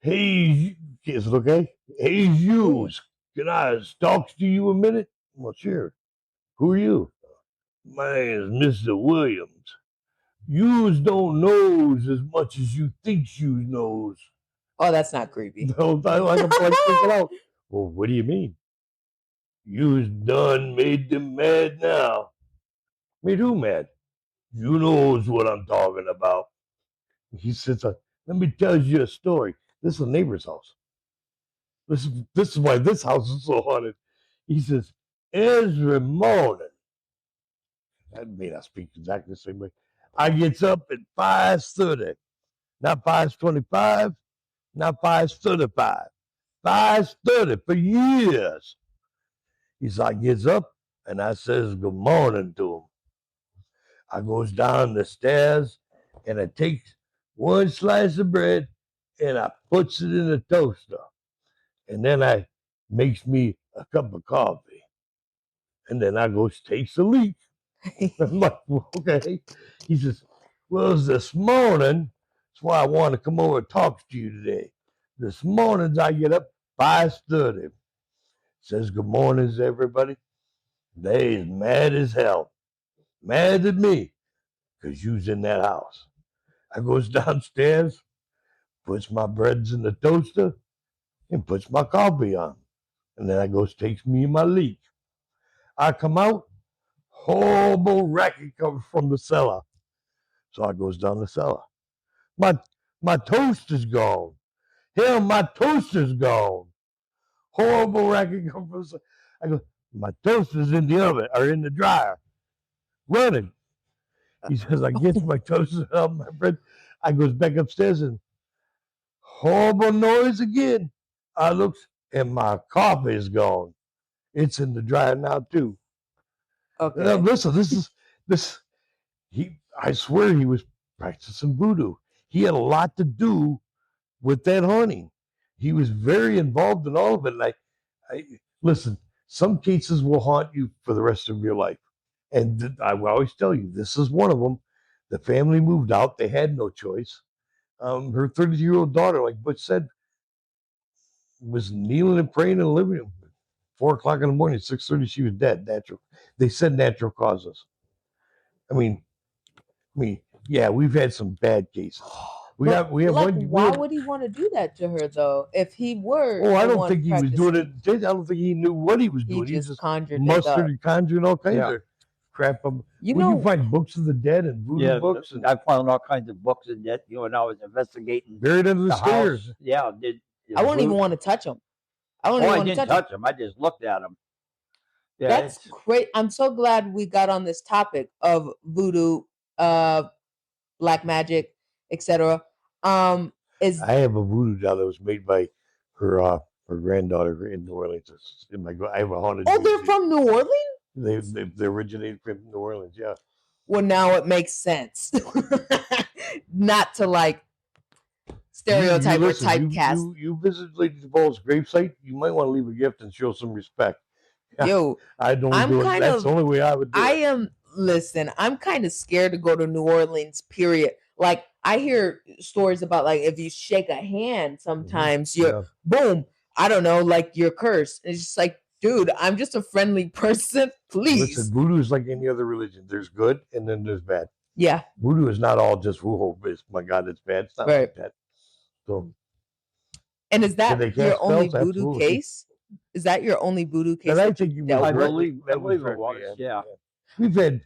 Speaker 2: Hey, is it okay? Hey, yous, can I talk to you a minute? Well, sure. Who are you? My name is Mr. Williams. Yous don't knows as much as you think yous knows.
Speaker 1: Oh, that's not creepy.
Speaker 2: No, I'm like freaking out. Well, what do you mean? Yous done made them mad now. Made who mad? You knows what I'm talking about. He says, let me tell you a story. This is a neighbor's house. This is why this house is so haunted. He says, every morning, I may not speak exactly the same way. I gets up at 5:30, not 5:25, not 5:35, 5:30 for years. He's like, gets up and I says good morning to him. I goes down the stairs and I takes one slice of bread and I puts it in the toaster. And then I makes me a cup of coffee. And then I goes takes a leak. I'm like, well, okay. He says, well, it's this morning. That's why I want to come over and talk to you today. This morning I get up 5:30. Says good mornings, everybody. They is mad as hell. Mad at me. Because you's in that house. I goes downstairs, puts my breads in the toaster, and puts my coffee on. And then I goes, takes me my leak. I come out, horrible racket comes from the cellar. So I goes down the cellar. My toaster's gone. Hell, my toaster's gone. Horrible racket comes from the cellar. I go, my toaster's in the oven or in the dryer, running. He says, I get my toaster out my bread. I goes back upstairs and horrible noise again. I looks and my coffee is gone. It's in the dryer now too.
Speaker 1: Okay.
Speaker 2: Now, listen, this. I swear he was practicing voodoo. He had a lot to do with that haunting. He was very involved in all of it. And I listen. Some cases will haunt you for the rest of your life, and I will always tell you this is one of them. The family moved out; they had no choice. Her 32-year-old daughter, like Butch said, was kneeling and praying in the living room. 4 o'clock in the morning, 6:30, she was dead. Natural. They said natural causes. I mean, yeah, we've had some bad cases. We have
Speaker 1: like,
Speaker 2: one.
Speaker 1: why would he want to do that to her though? If he were,
Speaker 2: Oh, I
Speaker 1: the
Speaker 2: don't
Speaker 1: one
Speaker 2: think he was doing it. I don't think he knew what he was
Speaker 1: He
Speaker 2: doing. He
Speaker 1: just conjured it
Speaker 2: mustard
Speaker 1: up.
Speaker 2: and conjuring all kinds
Speaker 3: Yeah.
Speaker 2: of crap.
Speaker 1: You
Speaker 2: Well,
Speaker 1: know,
Speaker 2: you find books of the dead and voodoo
Speaker 3: Yeah,
Speaker 2: books and
Speaker 3: I found all kinds of books in that. When I was investigating
Speaker 2: buried under the
Speaker 3: the
Speaker 2: stairs.
Speaker 3: house. Yeah,
Speaker 1: I wouldn't even want to touch him. I wouldn't
Speaker 3: Oh,
Speaker 1: even
Speaker 3: I
Speaker 1: want to
Speaker 3: didn't
Speaker 1: touch him.
Speaker 3: touch them. I just looked at them. Yeah,
Speaker 1: That's great. I'm so glad we got on this topic of voodoo. black magic, etc. Is
Speaker 2: I have a voodoo doll that was made by her granddaughter in New Orleans. I have a haunted.
Speaker 1: oh, they're
Speaker 2: museum.
Speaker 1: from New Orleans?
Speaker 2: They originated from New Orleans. Yeah.
Speaker 1: Well, now it makes sense. Not to like stereotype or
Speaker 2: listen,
Speaker 1: typecast.
Speaker 2: You visit Lady DeVoe's gravesite. You might want to leave a gift and show some respect.
Speaker 1: Yo,
Speaker 2: I don't
Speaker 1: I'm
Speaker 2: do it.
Speaker 1: kind
Speaker 2: That's
Speaker 1: of-
Speaker 2: the only way I would do
Speaker 1: I
Speaker 2: it.
Speaker 1: am listen, I'm kind of scared to go to New Orleans, period. Like I hear stories about like if you shake a hand, sometimes you're
Speaker 2: Yeah.
Speaker 1: boom, I don't know, like you're cursed. It's just like, dude, I'm just a friendly person. Please.
Speaker 2: Listen, voodoo is like any other religion. There's good and then there's bad.
Speaker 1: Yeah,
Speaker 2: Voodoo is not all just woo it's my God, it's bad. It's not
Speaker 1: Right.
Speaker 2: like that. So
Speaker 1: and is that
Speaker 2: they
Speaker 1: your
Speaker 2: cast
Speaker 1: only
Speaker 2: spells?
Speaker 1: voodoo
Speaker 2: Absolutely.
Speaker 1: case? Is that your only voodoo case?
Speaker 2: And I
Speaker 1: that you
Speaker 2: think you
Speaker 1: dealt
Speaker 3: I
Speaker 1: with?
Speaker 3: believe it
Speaker 2: very
Speaker 3: was,
Speaker 2: bad.
Speaker 3: yeah.
Speaker 2: We've had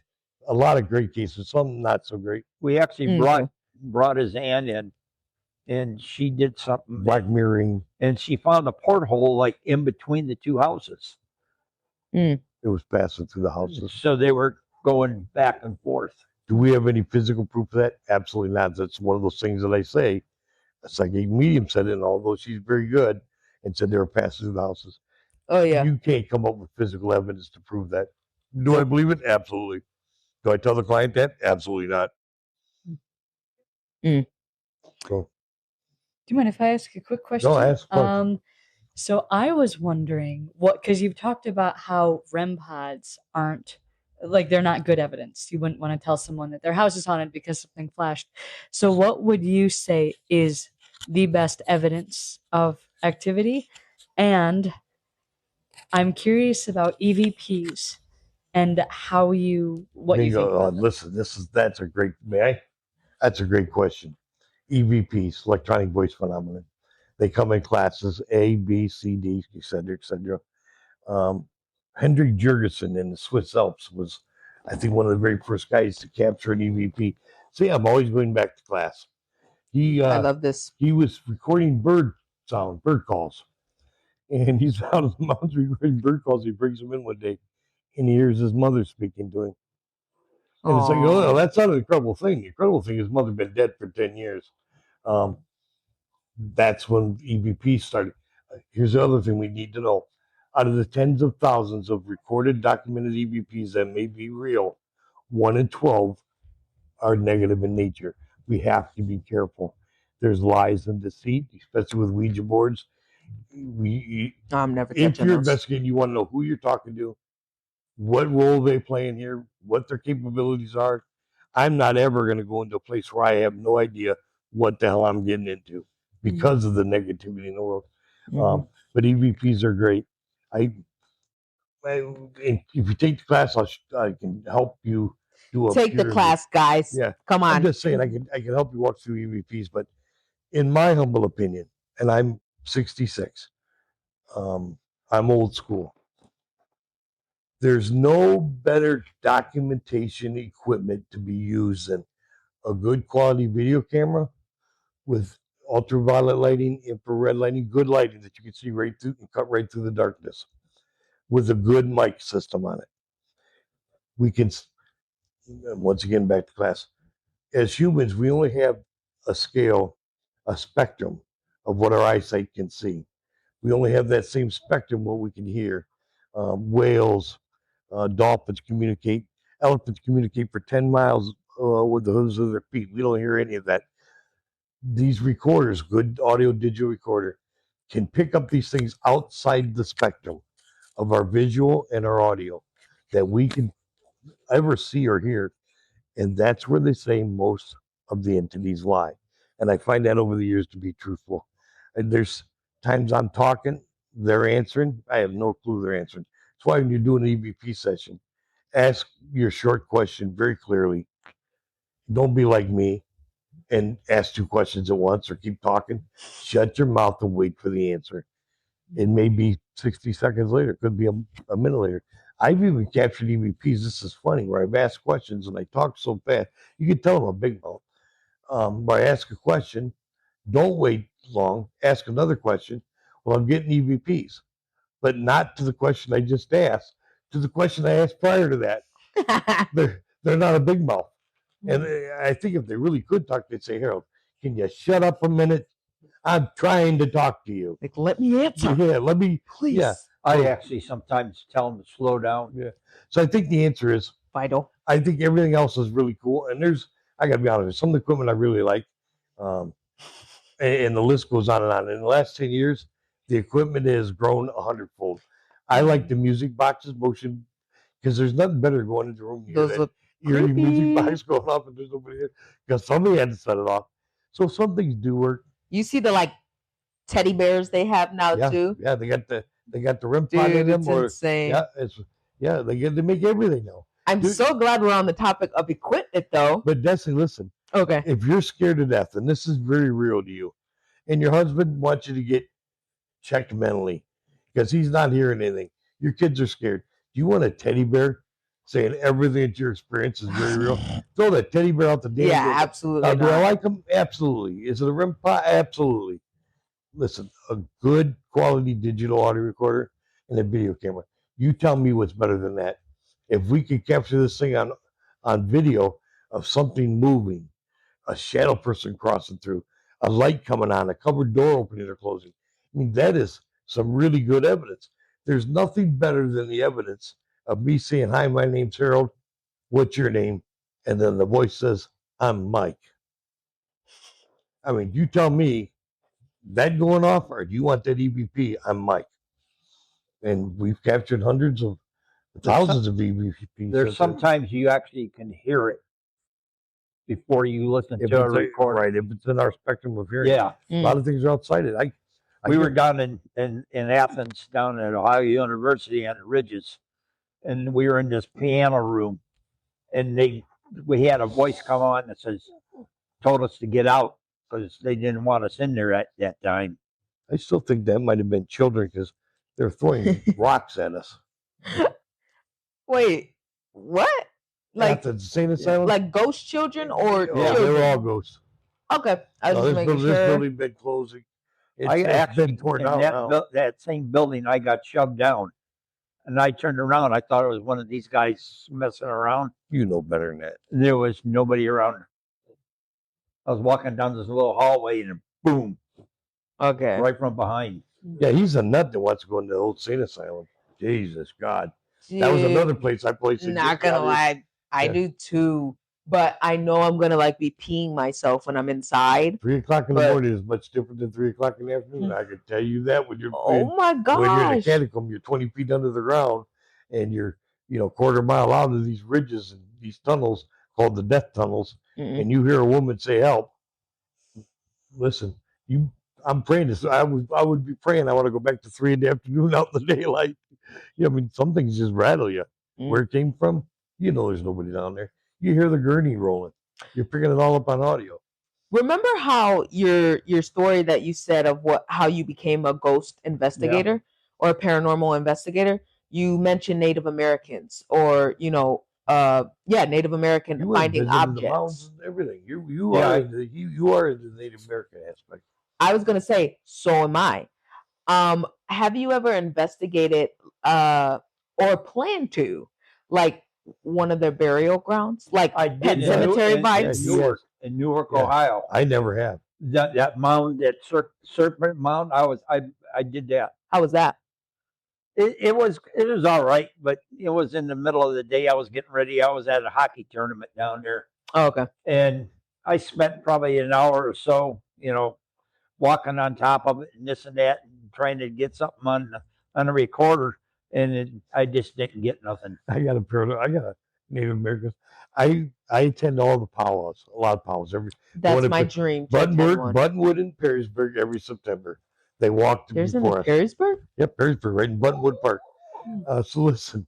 Speaker 2: a lot of great cases, some not so great.
Speaker 3: We actually
Speaker 1: Mm.
Speaker 3: brought his aunt in, and she did something,
Speaker 2: Black mirroring.
Speaker 3: and she found a porthole like in between the two houses.
Speaker 2: It was passing through the houses.
Speaker 3: So they were going back and forth.
Speaker 2: Do we have any physical proof of that? Absolutely not. That's one of those things that I say. A psychic medium said it, and although she's very good, and said they were passing through the houses.
Speaker 1: Oh yeah.
Speaker 2: You can't come up with physical evidence to prove that. Do I believe it? Absolutely. Do I tell the client that? Absolutely not.
Speaker 1: Mm.
Speaker 2: So,
Speaker 5: Do you mind if I ask a quick question?
Speaker 2: no, ask a question.
Speaker 5: So I was wondering because you've talked about how REM pods aren't like they're not good evidence. You wouldn't want to tell someone that their house is haunted because something flashed. So what would you say is the best evidence of activity? And I'm curious about EVPs and what you think about them.
Speaker 2: Listen, that's a great that's a great question. EVPs, electronic voice phenomenon. They come in classes A, B, C, D, etc., etc. Hendrik Jurgensen in the Swiss Alps was, I think, one of the very first guys to capture an EVP. See, I'm always going back to class.
Speaker 1: I love this.
Speaker 2: He was recording bird calls, and he's out of the mountains recording bird calls. He brings them in one day, and he hears his mother speaking to him. And it's like, oh, that's not an incredible thing. The incredible thing is his mother been dead for 10 years. That's when EVP started. Here's the other thing we need to know. Out of the tens of thousands of recorded, documented EVPs that may be real, 1 in 12 are negative in nature. We have to be careful. There's lies and deceit, especially with Ouija boards.
Speaker 1: I'm never
Speaker 2: If
Speaker 1: touching
Speaker 2: you're
Speaker 1: those.
Speaker 2: investigating, you want to know who you're talking to, what role they play in here, what their capabilities are. I'm not ever going to go into a place where I have no idea what the hell I'm getting into because of the negativity in the world. But EVPs are great. If you take the class, I can help you do a
Speaker 1: Take the
Speaker 2: pure-
Speaker 1: class, guys.
Speaker 2: Yeah,
Speaker 1: Come
Speaker 2: I'm
Speaker 1: on.
Speaker 2: just saying I can help you walk through EVPs, but in my humble opinion, and I'm 66, I'm old school. There's no better documentation equipment to be used than a good quality video camera with ultraviolet lighting, infrared lighting, good lighting that you can see right through and cut right through the darkness with a good mic system on it. We can, once again, back to class. As humans, we only have a scale, a spectrum of what our eyesight can see. We only have that same spectrum what we can hear. Whales, dolphins communicate, elephants communicate for 10 miles with the hooves of their feet. We don't hear any of that. These recorders, good audio digital recorder, can pick up these things outside the spectrum of our visual and our audio that we can ever see or hear. And that's where they say most of the entities lie. And I find that over the years to be truthful. And there's times I'm talking, they're answering. I have no clue they're answering. That's why when you do an EVP session, ask your short question very clearly. Don't be like me and ask 2 questions at once or keep talking. Shut your mouth and wait for the answer. It may be 60 seconds later. It could be a minute later. I've even captured EVPs. This is funny, where I've asked questions and I talk so fast. You can tell I'm a big mouth. Where I ask a question, don't wait long. Ask another question. Well, I'm getting EVPs, but not to the question I just asked. To the question I asked prior to that. They're not a big mouth. And I think if they really could talk, they'd say, Harold, can you shut up a minute? I'm trying to talk to you.
Speaker 1: Like, let me answer,
Speaker 2: Yeah, let me.
Speaker 1: please.
Speaker 2: Yeah.
Speaker 3: I
Speaker 2: So-
Speaker 3: actually sometimes tell them to slow down.
Speaker 2: Yeah. So I think the answer is
Speaker 1: Vital.
Speaker 2: I think everything else is really cool. And I got to be honest, there's some of the equipment I really like. And the list goes on and on. In the last 10 years, the equipment has grown 100-fold. I like the music boxes, motion, because there's nothing better going into a room.
Speaker 1: Those look
Speaker 2: Your music
Speaker 1: creepy.
Speaker 2: box going off and there's nobody there because somebody had to set it off. So some things do work.
Speaker 1: You see the like teddy bears they have now
Speaker 2: Yeah,
Speaker 1: too.
Speaker 2: yeah, they got the REM pod in
Speaker 1: Dude,
Speaker 2: them.
Speaker 1: it's
Speaker 2: Or
Speaker 1: insane.
Speaker 2: they make everything now.
Speaker 1: I'm
Speaker 2: Dude.
Speaker 1: so glad we're on the topic of equipment though.
Speaker 2: But Desi, listen,
Speaker 1: Okay.
Speaker 2: if you're scared to death, and this is very real to you, and your husband wants you to get checked mentally because he's not hearing anything, your kids are scared. Do you want a teddy bear saying everything that your experience is very real? Throw that teddy bear out the damn
Speaker 1: Yeah,
Speaker 2: window.
Speaker 1: absolutely.
Speaker 2: Do I
Speaker 1: not.
Speaker 2: like them? Absolutely. Is it a REM pod? Absolutely. Listen, a good quality digital audio recorder and a video camera. You tell me what's better than that. If we could capture this thing on video of something moving, a shadow person crossing through, a light coming on, a cupboard door opening or closing. I mean, that is some really good evidence. There's nothing better than the evidence of me saying, hi, my name's Harold. What's your name? And then the voice says, I'm Mike. I mean, you tell me that going off, or do you want that EVP? I'm Mike. And we've captured hundreds of thousands of EVPs.
Speaker 3: There's sometimes you actually can hear it before you listen
Speaker 2: if
Speaker 3: to a
Speaker 2: it's
Speaker 3: recording.
Speaker 2: right, if it's in our spectrum of hearing.
Speaker 3: Yeah.
Speaker 2: A lot of things are outside it.
Speaker 3: We were down in Athens, down at Ohio University on the Ridges, and we were in this piano room, and we had a voice come on that told us to get out because they didn't want us in there at that time.
Speaker 2: I still think that might have been children because they're throwing rocks at us.
Speaker 1: Wait, what? Like
Speaker 2: Athens Insane Asylum?
Speaker 1: like ghost children or
Speaker 2: Yeah,
Speaker 1: children?
Speaker 2: they were all ghosts.
Speaker 1: Okay, I was
Speaker 2: No,
Speaker 1: just making
Speaker 2: this
Speaker 1: sure.
Speaker 2: building been closing. It's
Speaker 3: Actually,
Speaker 2: been torn
Speaker 3: in
Speaker 2: down now.
Speaker 3: that same building, I got shoved down, and I turned around. I thought it was one of these guys messing around.
Speaker 2: You know better than that.
Speaker 3: There was nobody around. I was walking down this little hallway, and boom,
Speaker 1: Okay.
Speaker 3: right from behind.
Speaker 2: Yeah, he's a nut that wants to go into the old insane asylum. Jesus God. That was
Speaker 1: Dude,
Speaker 2: another place I played.
Speaker 1: Not gonna lie, I
Speaker 2: Yeah.
Speaker 1: do too. But I know I'm gonna like be peeing myself when I'm inside.
Speaker 2: 3:00 in the
Speaker 1: But-
Speaker 2: morning is much different than 3:00 in the afternoon. I can tell you that when you're
Speaker 1: Oh my
Speaker 2: when you're in a
Speaker 1: gosh.
Speaker 2: catacomb, you're 20 feet under the ground, and you're quarter mile out of these ridges and these tunnels called the death tunnels,
Speaker 1: Mm-mm.
Speaker 2: and you hear a woman say, "Help!" Listen, I'm praying this. I would be praying. I want to go back to 3 in the afternoon out in the daylight. I mean, some things just rattle you.
Speaker 1: Mm.
Speaker 2: Where it came from, there's nobody down there. You hear the gurney rolling. You're picking it all up on audio.
Speaker 1: Remember how your story that you said of how you became a ghost investigator or a paranormal investigator? You mentioned Native Americans or Native American
Speaker 2: You were
Speaker 1: finding
Speaker 2: visiting the
Speaker 1: objects.
Speaker 2: mountains and everything. You
Speaker 3: Yeah.
Speaker 2: are into the Native American aspect.
Speaker 1: I was gonna say, so am I. Have you ever investigated or planned to like one of their burial grounds, like
Speaker 3: I
Speaker 1: Pet
Speaker 3: did
Speaker 1: Cemetery
Speaker 3: in
Speaker 1: vibes?
Speaker 3: Newark, in Newark,
Speaker 2: Yeah.
Speaker 3: Ohio.
Speaker 2: I never have.
Speaker 3: That mound, that serpent mound, I did that.
Speaker 1: How was that?
Speaker 3: It was all right, but it was in the middle of the day. I was getting ready. I was at a hockey tournament down there,
Speaker 1: Oh, okay.
Speaker 3: and I spent probably an hour or so, walking on top of it and this and that, and trying to get something on a recorder, and I just didn't get nothing.
Speaker 2: I got a Native American. I attend all the powwows, a lot of powwows.
Speaker 1: That's
Speaker 2: One
Speaker 1: my
Speaker 2: in
Speaker 1: dream. to attend one.
Speaker 2: Buttonwood and Perrysburg every September. They walk
Speaker 1: There's in
Speaker 2: before us.
Speaker 1: Perrysburg?
Speaker 2: Yep, Perrysburg, right in Buttonwood Park. So listen,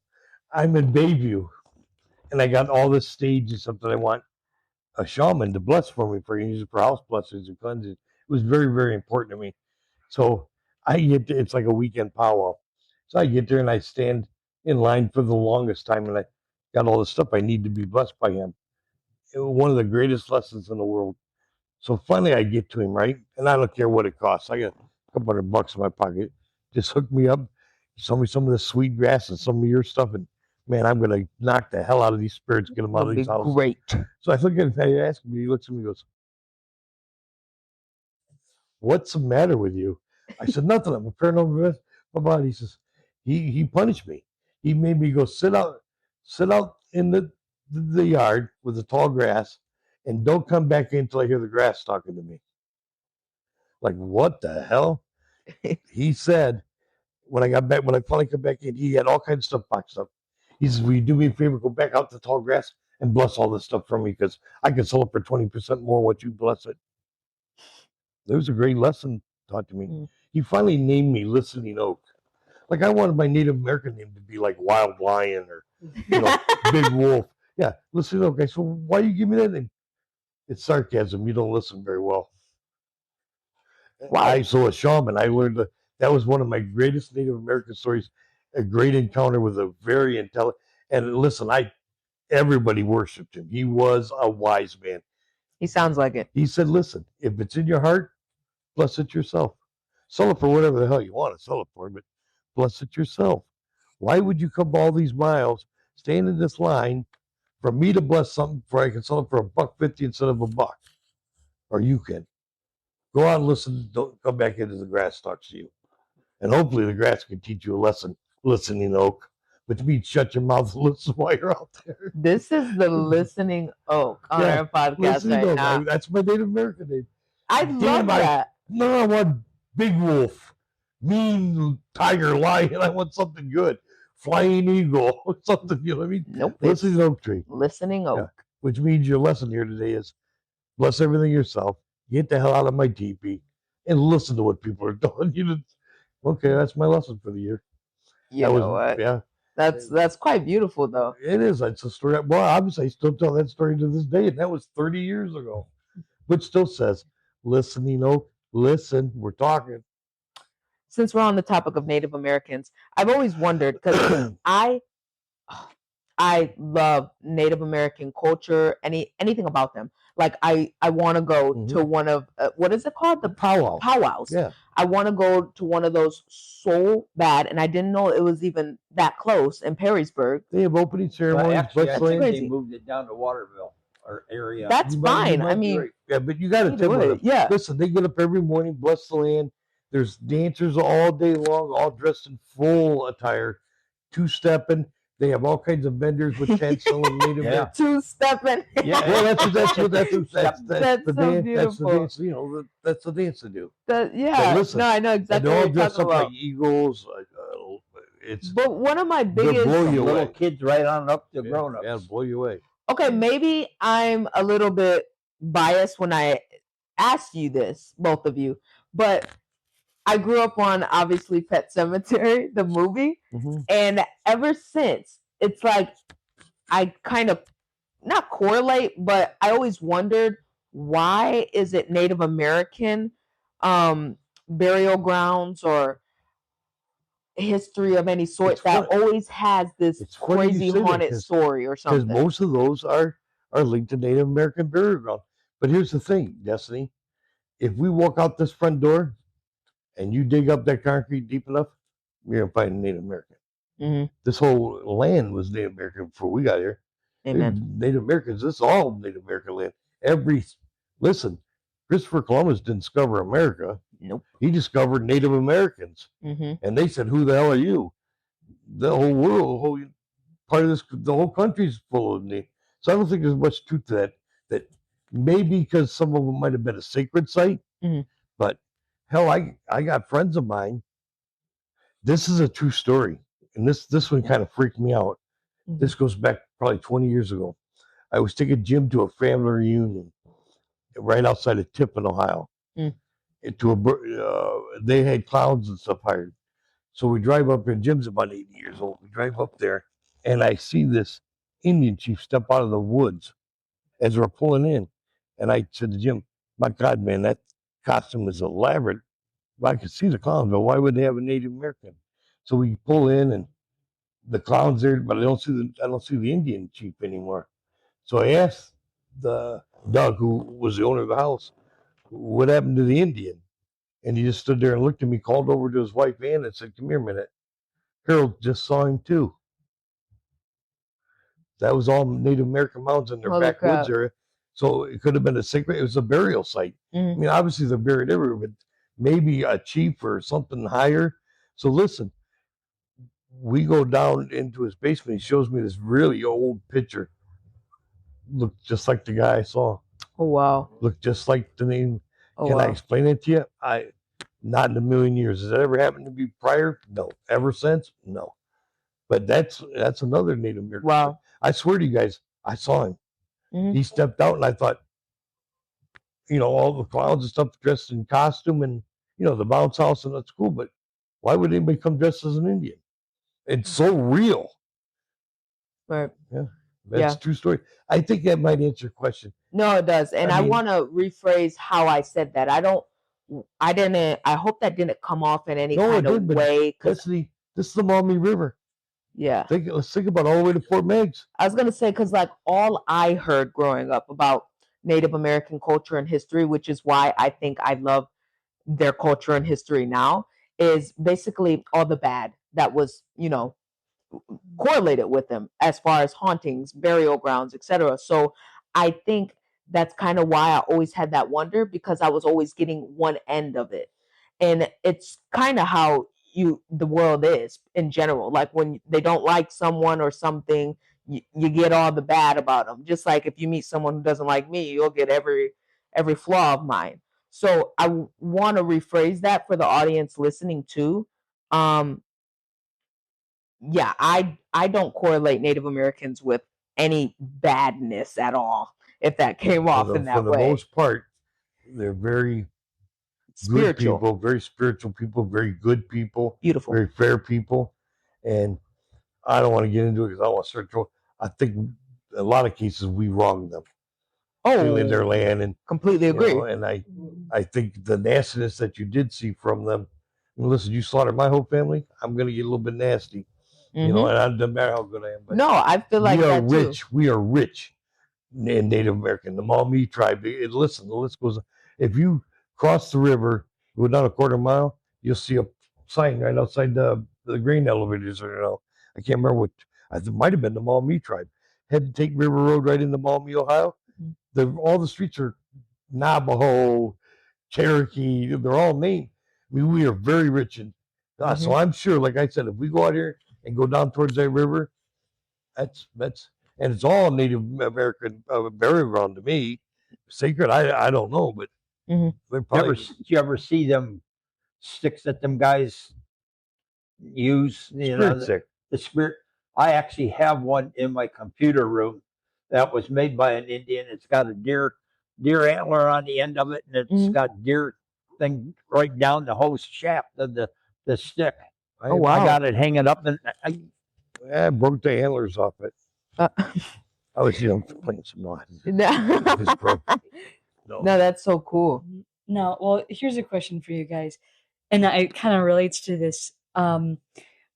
Speaker 2: I'm in Bayview, and I got all this stage and something. I want a shaman to bless for me, use it for house blessings and cleansing. It was very, very important to me. So I get there, it's like a weekend powwow. So I get there and I stand in line for the longest time, and I got all the stuff I need to be blessed by him. It was one of the greatest lessons in the world. So finally I get to him, right? And I don't care what it costs. I got a couple $100 in my pocket. Just hook me up, show me some of the sweet grass and some of your stuff, and man, I'm going to knock the hell out of these spirits, get them out
Speaker 1: It'll
Speaker 2: of
Speaker 1: be
Speaker 2: these houses.
Speaker 1: great.
Speaker 2: So I look at him, I ask him, he looks at me and goes, what's the matter with you? I said, nothing. I'm a paranormal vet. My body. He says, he punished me. He made me go sit out in the yard with the tall grass and don't come back in until I hear the grass talking to me. Like, what the hell? He said, when I finally come back in, he had all kinds of stuff boxed up. He says, will you do me a favor, go back out to the tall grass and bless all this stuff from me because I can sell it for 20% more what you bless it. There was a great lesson taught to me.
Speaker 1: Mm.
Speaker 2: He finally named me Listening Oak. Like I wanted my Native American name to be like Wild Lion or Big Wolf. Yeah, Listening Oak. I said, why you give me that name? It's sarcasm. You don't listen very well.
Speaker 1: Wow.
Speaker 2: I saw a shaman. I learned that was one of my greatest Native American stories. A great encounter with a very intelligent. And listen, everybody worshipped him. He was a wise man.
Speaker 1: He sounds like it.
Speaker 2: He said, listen, if it's in your heart, bless it yourself. Sell it for whatever the hell you want to sell it for, but bless it yourself. Why would you come all these miles, stand in this line for me to bless something before I can sell it for $1.50 instead of $1? Or you can. Go out and listen. Don't come back into the grass talks to you. And hopefully the grass can teach you a lesson, Listening Oak. Which means shut your mouth and listen while you're out there.
Speaker 1: This is the Listening Oak on our podcast
Speaker 2: Listening
Speaker 1: right
Speaker 2: Oak.
Speaker 1: now.
Speaker 2: That's my Native American name.
Speaker 1: I love that.
Speaker 2: No, I want Big Wolf, mean tiger, lion. I want something good. Flying eagle, something, you know what I mean?
Speaker 1: Nope.
Speaker 2: Listening Oak Tree.
Speaker 1: Listening Oak.
Speaker 2: Yeah. Which means your lesson here today is bless everything yourself, get the hell out of my teepee, and listen to what people are doing. Okay, that's my lesson for the year.
Speaker 1: You know what?
Speaker 2: Yeah.
Speaker 1: That's quite beautiful, though.
Speaker 2: It is. It's a story. Well, obviously, I still tell that story to this day, and that was 30 years ago. Which still says, Listening Oak, listen, we're talking.
Speaker 1: Since we're on the topic of Native Americans, I've always wondered because I love Native American culture, anything about them. Like I want to go to one of what is it called? The powwows.
Speaker 2: Yeah.
Speaker 1: I want to go to one of those so bad, and I didn't know it was even that close in Perrysburg.
Speaker 2: They have opening ceremonies.
Speaker 3: Actually, I think
Speaker 1: crazy.
Speaker 3: they moved it down to Waterville or area.
Speaker 1: That's fine. I mean,
Speaker 2: right. Yeah, but you got to tell them.
Speaker 1: yeah.
Speaker 2: Listen, they get up every morning, bless the land. There's dancers all day long, all dressed in full attire, two-stepping. They have all kinds of vendors with tents selling Native American.
Speaker 1: Two-stepping.
Speaker 3: Yeah.
Speaker 2: Well, that's the
Speaker 1: That's
Speaker 2: the
Speaker 1: so
Speaker 2: dance. That's the
Speaker 1: beautiful.
Speaker 2: dance. That's the dance to do.
Speaker 1: Yeah.
Speaker 2: listen,
Speaker 1: No, I know
Speaker 2: And
Speaker 1: exactly
Speaker 2: they're all
Speaker 1: what you're
Speaker 2: dressed
Speaker 1: talking
Speaker 2: up
Speaker 1: about.
Speaker 2: like eagles. It's
Speaker 1: But one of my
Speaker 2: blow
Speaker 1: biggest
Speaker 2: you
Speaker 3: Little
Speaker 2: away.
Speaker 3: kids right on up to grown-ups.
Speaker 2: Yeah, blow you away.
Speaker 1: Okay, maybe I'm a little bit biased when I ask you this, both of you, but I grew up on obviously Pet Cemetery, the movie, and ever since it's like I kind of not correlate, but I always wondered why is it Native American burial grounds or history of any sort
Speaker 2: It's
Speaker 1: that
Speaker 2: funny.
Speaker 1: always has this
Speaker 2: It's funny you
Speaker 1: crazy
Speaker 2: say that,
Speaker 1: haunted
Speaker 2: 'cause-
Speaker 1: story or
Speaker 2: Because
Speaker 1: something.
Speaker 2: most of those are linked to Native American burial ground. But here's the thing, Destiny. If we walk out this front door and you dig up that concrete deep enough, you're gonna find a Native American.
Speaker 1: Mhm.
Speaker 2: This whole land was Native American before we got here.
Speaker 1: Amen.
Speaker 2: Native Americans, this is all Native American land. Listen, Christopher Columbus didn't discover America.
Speaker 1: Nope.
Speaker 2: He discovered Native Americans.
Speaker 1: Mhm.
Speaker 2: And they said, who the hell are you? The whole world, part of this, the whole country's full of Native. So I don't think there's much truth to that. That maybe because some of them might have been a sacred site, but hell, I got friends of mine. This is a true story, and this one kind of freaked me out. This goes back probably 20 years ago. I was taking Jim to a family reunion right outside of Tiffin, Ohio. They had clowns and stuff hired. So we drive up there. Jim's about 80 years old. We drive up there, and I see this Indian chief step out of the woods as we're pulling in. And I said to Jim, my God, man, that costume is elaborate. Well, I could see the clowns, but why would they have a Native American? So we pull in, and the clown's there, but I don't see the Indian chief anymore. So I asked the Doug, who was the owner of the house, what happened to the Indian? And he just stood there and looked at me, called over to his wife Ann, and said, "Come here a minute. Harold just saw him too." That was all Native American mounds in their
Speaker 1: Holy
Speaker 2: backwoods
Speaker 1: crap.
Speaker 2: area. So it could have been a sacred. It was a burial site.
Speaker 1: Mhm.
Speaker 2: I mean, obviously they're buried everywhere, but maybe a chief or something higher. So listen, we go down into his basement. He shows me this really old picture. Looked just like the guy I saw.
Speaker 1: Oh wow.
Speaker 2: Looked just like the name.
Speaker 1: Oh
Speaker 2: Can
Speaker 1: wow.
Speaker 2: I explain it to you? Not in a million years. Has that ever happened to me prior? No. Ever since? No. But that's another Native American.
Speaker 1: Wow.
Speaker 2: I swear to you guys, I saw him.
Speaker 1: Mhm.
Speaker 2: He stepped out, and I thought, all the clowns and stuff dressed in costume, and the bounce house, and that's cool. But why would anybody come dressed as an Indian? It's so real.
Speaker 1: Right.
Speaker 2: Yeah, that's a true story. I think that might answer your question.
Speaker 1: No, it does. And I
Speaker 2: mean-
Speaker 1: want to rephrase how I said that. I hope that didn't come off in any
Speaker 2: No, it
Speaker 1: kind of
Speaker 2: didn't, but
Speaker 1: way.
Speaker 2: This is the Maumee River.
Speaker 1: Yeah.
Speaker 2: Let's think about all the way to Fort Meigs.
Speaker 1: I was going to say, because like all I heard growing up about Native American culture and history, which is why I think I love their culture and history now, is basically all the bad that was, correlated with them as far as hauntings, burial grounds, etc. So I think that's kind of why I always had that wonder, because I was always getting one end of it. And it's kind of how the world is in general. Like when they don't like someone or something, you get all the bad about them. Just like if you meet someone who doesn't like me, you'll get every flaw of mine. So I want to rephrase that for the audience listening too. Yeah, I don't correlate Native Americans with any badness at all, if that came off in that
Speaker 2: For the
Speaker 1: way.
Speaker 2: most part, they're very
Speaker 1: Spiritual.
Speaker 2: good people, very spiritual people, very good people,
Speaker 1: Beautiful.
Speaker 2: very fair people. And I don't want to get into it because I don't want to start throwing. I think in a lot of cases we wronged them. Stealing their land, and
Speaker 1: completely agree.
Speaker 2: And I think the nastiness that you did see from them. Listen, you slaughtered my whole family. I'm going to get a little bit nasty. And it doesn't matter how good I am. But
Speaker 1: no, I feel like
Speaker 2: we are
Speaker 1: that
Speaker 2: rich.
Speaker 1: too.
Speaker 2: We are rich in Native American. The Maumee tribe. Listen, the list goes. If you cross the river, go down a quarter mile, you'll see a sign right outside the grain elevators. Or I can't remember what. It might have been the Maumee tribe. Had to take River Road right into Maumee, Ohio. All the streets are Navajo, Cherokee. They're all named. I mean, we are very rich in. So I'm sure, like I said, if we go out here and go down towards that river, that's and it's all Native American burial ground to me. Sacred, I don't know, but
Speaker 3: Did you ever see them sticks that them guys use?
Speaker 2: Spirit stick.
Speaker 3: The spirit. I actually have one in my computer room that was made by an Indian. It's got a deer antler on the end of it, and it's got deer thing right down the whole shaft of the stick.
Speaker 1: Oh wow!
Speaker 3: I got it hanging up, and
Speaker 2: I broke the antlers off it. I was playing some noise.
Speaker 1: No, that's so cool.
Speaker 5: No, well, here's a question for you guys, and it kind of relates to this.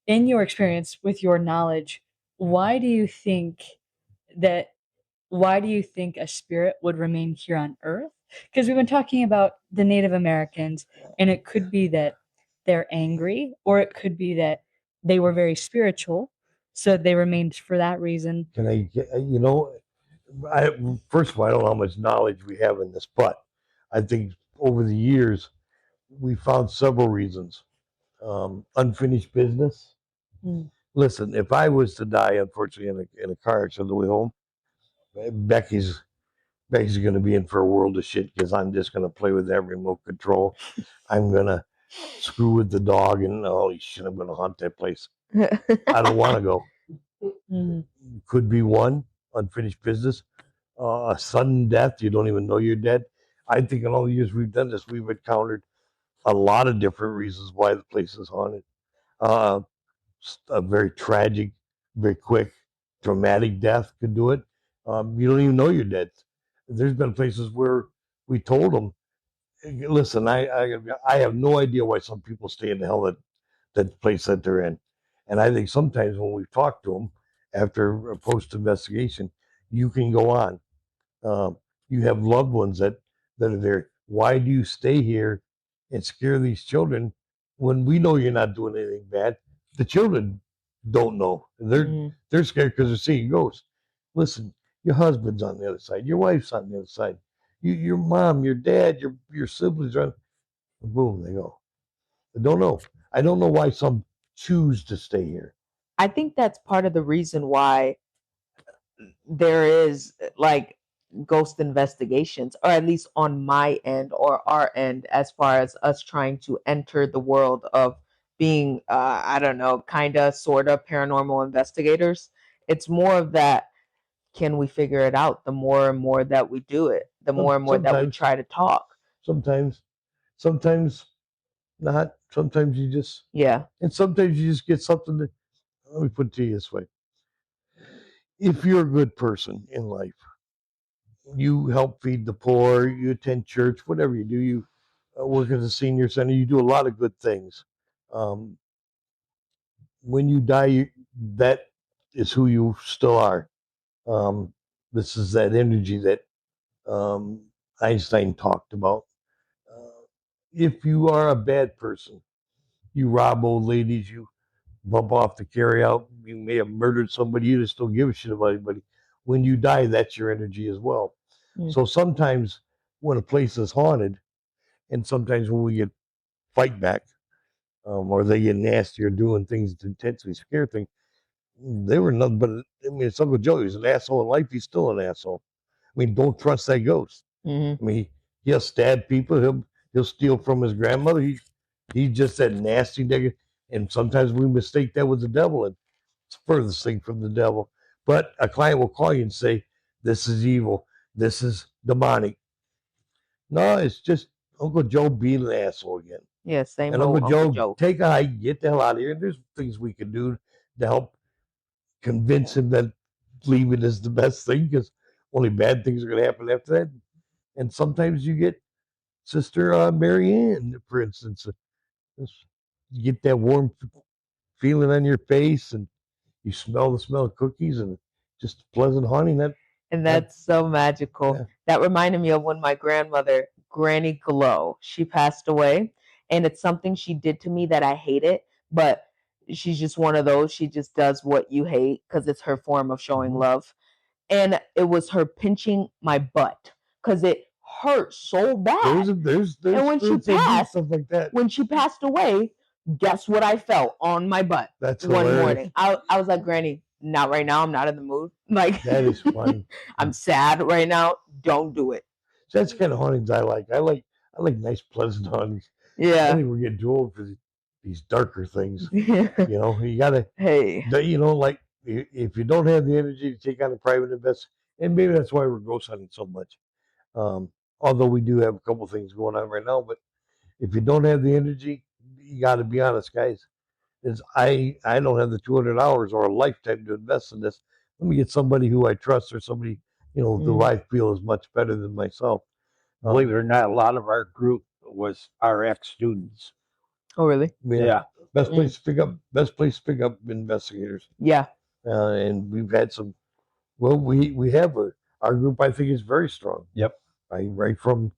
Speaker 5: In your experience, with your knowledge, why do you think a spirit would remain here on Earth? Because we've been talking about the Native Americans, and it could be that they're angry, or it could be that they were very spiritual, so they remained for that reason.
Speaker 2: Can I get, first of all, I don't know how much knowledge we have in this, but I think over the years, we found several reasons. Unfinished business. Listen, if I was to die, unfortunately, in a car accident on the way home, Becky's going to be in for a world of shit because I'm just going to play with that remote control. I'm going to screw with the dog, and holy shit, I'm going to haunt that place. I don't want to go. Could be one, unfinished business. A sudden death, you don't even know you're dead. I think in all the years we've done this, we've encountered a lot of different reasons why the place is haunted. A very tragic, very quick, dramatic death could do it. You don't even know you're dead. There's been places where we told them, listen, I have no idea why some people stay in the hell that place that they're in. And I think sometimes when we talk to them after a post-investigation, you can go on. You have loved ones that are there. Why do you stay here and scare these children when we know you're not doing anything bad? The children don't know. They're scared because they're seeing ghosts. Listen, your husband's on the other side, your wife's on the other side, your mom, your dad, your siblings are on. Boom, they go. I don't know. I don't know why some choose to stay here.
Speaker 1: I think that's part of the reason why there is like ghost investigations, or at least on my end or our end, as far as us trying to enter the world of being, I don't know, kind of, sort of paranormal investigators. It's more of that, can we figure it out? The more and more that we do it, the more and more that we
Speaker 2: Sometimes,
Speaker 1: try to talk.
Speaker 2: sometimes not. Sometimes you just,
Speaker 1: Yeah.
Speaker 2: and sometimes you just get something that. Let me put it to you this way: if you're a good person in life, you help feed the poor, you attend church, whatever you do, you work at the senior center, you do a lot of good things. Um, when you die, that is who you still are. Um, this is that energy that um, Einstein talked about. If you are a bad person, you rob old ladies, you bump off the carry out, you may have murdered somebody, you just don't give a shit about anybody. When you die, that's your energy as well.
Speaker 1: Mm.
Speaker 2: So sometimes when a place is haunted, and sometimes when we get fight back, or they get nasty or doing things to intensely scare things, they were nothing but, I mean, it's Uncle Joe. He's an asshole in life. He's still an asshole. I mean, don't trust that ghost.
Speaker 1: Mhm.
Speaker 2: I mean, he'll stab people. He'll steal from his grandmother. He's just that nasty nigga. And sometimes we mistake that with the devil, and it's the furthest thing from the devil. But a client will call you and say, "This is evil. This is demonic." No, it's just Uncle Joe being an asshole again.
Speaker 1: Yeah, same
Speaker 2: And
Speaker 1: old
Speaker 2: Uncle
Speaker 1: Uncle
Speaker 2: Joe,
Speaker 1: Joe.
Speaker 2: take a hike, get the hell out of here. There's things we can do to help convince him that leaving is the best thing, because only bad things are going to happen after that. And sometimes you get Sister Mary Ann, for instance. You get that warm feeling on your face, and you smell the smell of cookies and just pleasant honey.
Speaker 1: And that's so magical.
Speaker 2: Yeah.
Speaker 1: That reminded me of when my grandmother, Granny Glow, she passed away. And it's something she did to me that I hated, but she's just one of those. She just does what you hate because it's her form of showing
Speaker 2: Mhm.
Speaker 1: love. And it was her pinching my butt because it hurt so bad.
Speaker 2: There's
Speaker 1: And when she
Speaker 2: spirits that do
Speaker 1: passed,
Speaker 2: stuff like that.
Speaker 1: when she passed away, guess what I felt on my butt
Speaker 2: That's
Speaker 1: one
Speaker 2: hilarious.
Speaker 1: morning? I was like, Granny, not right now. I'm not in the mood. Like,
Speaker 2: That is funny.
Speaker 1: I'm sad right now. Don't do it.
Speaker 2: So that's the kind of hauntings I like. I like nice, pleasant hauntings. I
Speaker 1: Yeah.
Speaker 2: think we're getting too old for these darker things. You know, you gotta,
Speaker 1: Hey.
Speaker 2: you know, like if you don't have the energy to take on a private invest, and maybe that's why we're ghost hunting so much. Although we do have a couple things going on right now, but if you don't have the energy, you got to be honest, guys. Is I don't have the 200 hours or a lifetime to invest in this. Let me get somebody who I trust, or somebody, you know, who I feel is much better than myself.
Speaker 3: Believe it or not, a lot of our group was our ex-students.
Speaker 1: Oh, really?
Speaker 3: Yeah.
Speaker 2: Best place to pick up investigators.
Speaker 1: Yeah.
Speaker 2: And we've had some. Well, we have our group. I think is very strong.
Speaker 3: Yep.
Speaker 2: Right from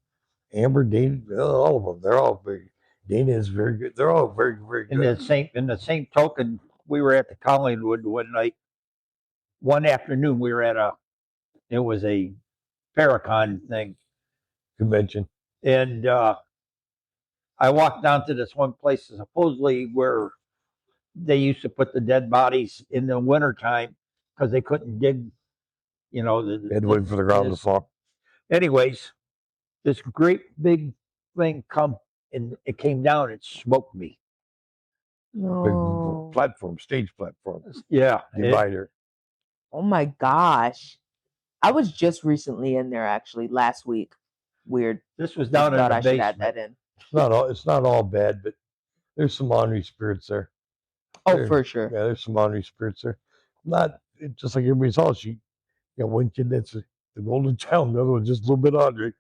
Speaker 2: Amber, Dana, all of them. They're all very. Dana is very good. They're all very very
Speaker 3: In
Speaker 2: good.
Speaker 3: the same token, we were at the Collingwood one night. One afternoon, we were at it was a Paracon thing,
Speaker 2: Convention.
Speaker 3: and I walked down to this one place, supposedly where they used to put the dead bodies in the wintertime because they couldn't dig, you know,
Speaker 2: They had to wait for the ground to fall.
Speaker 3: Anyways, this great big thing come and it came down and smoked me.
Speaker 1: No.
Speaker 2: Big platform, stage platform,
Speaker 3: Yeah.
Speaker 2: divider.
Speaker 1: Oh my gosh. I was just recently in there actually last week. Weird.
Speaker 3: This was
Speaker 1: Just
Speaker 3: down in
Speaker 1: thought
Speaker 3: the
Speaker 1: I should add
Speaker 3: basement.
Speaker 1: that in.
Speaker 2: It's not all bad, but there's some ornery spirits there.
Speaker 1: Oh, for sure.
Speaker 2: Yeah, there's some ornery spirits there. Not just like everybody's else. You got one kid that's the golden child, the other one just a little bit ornery.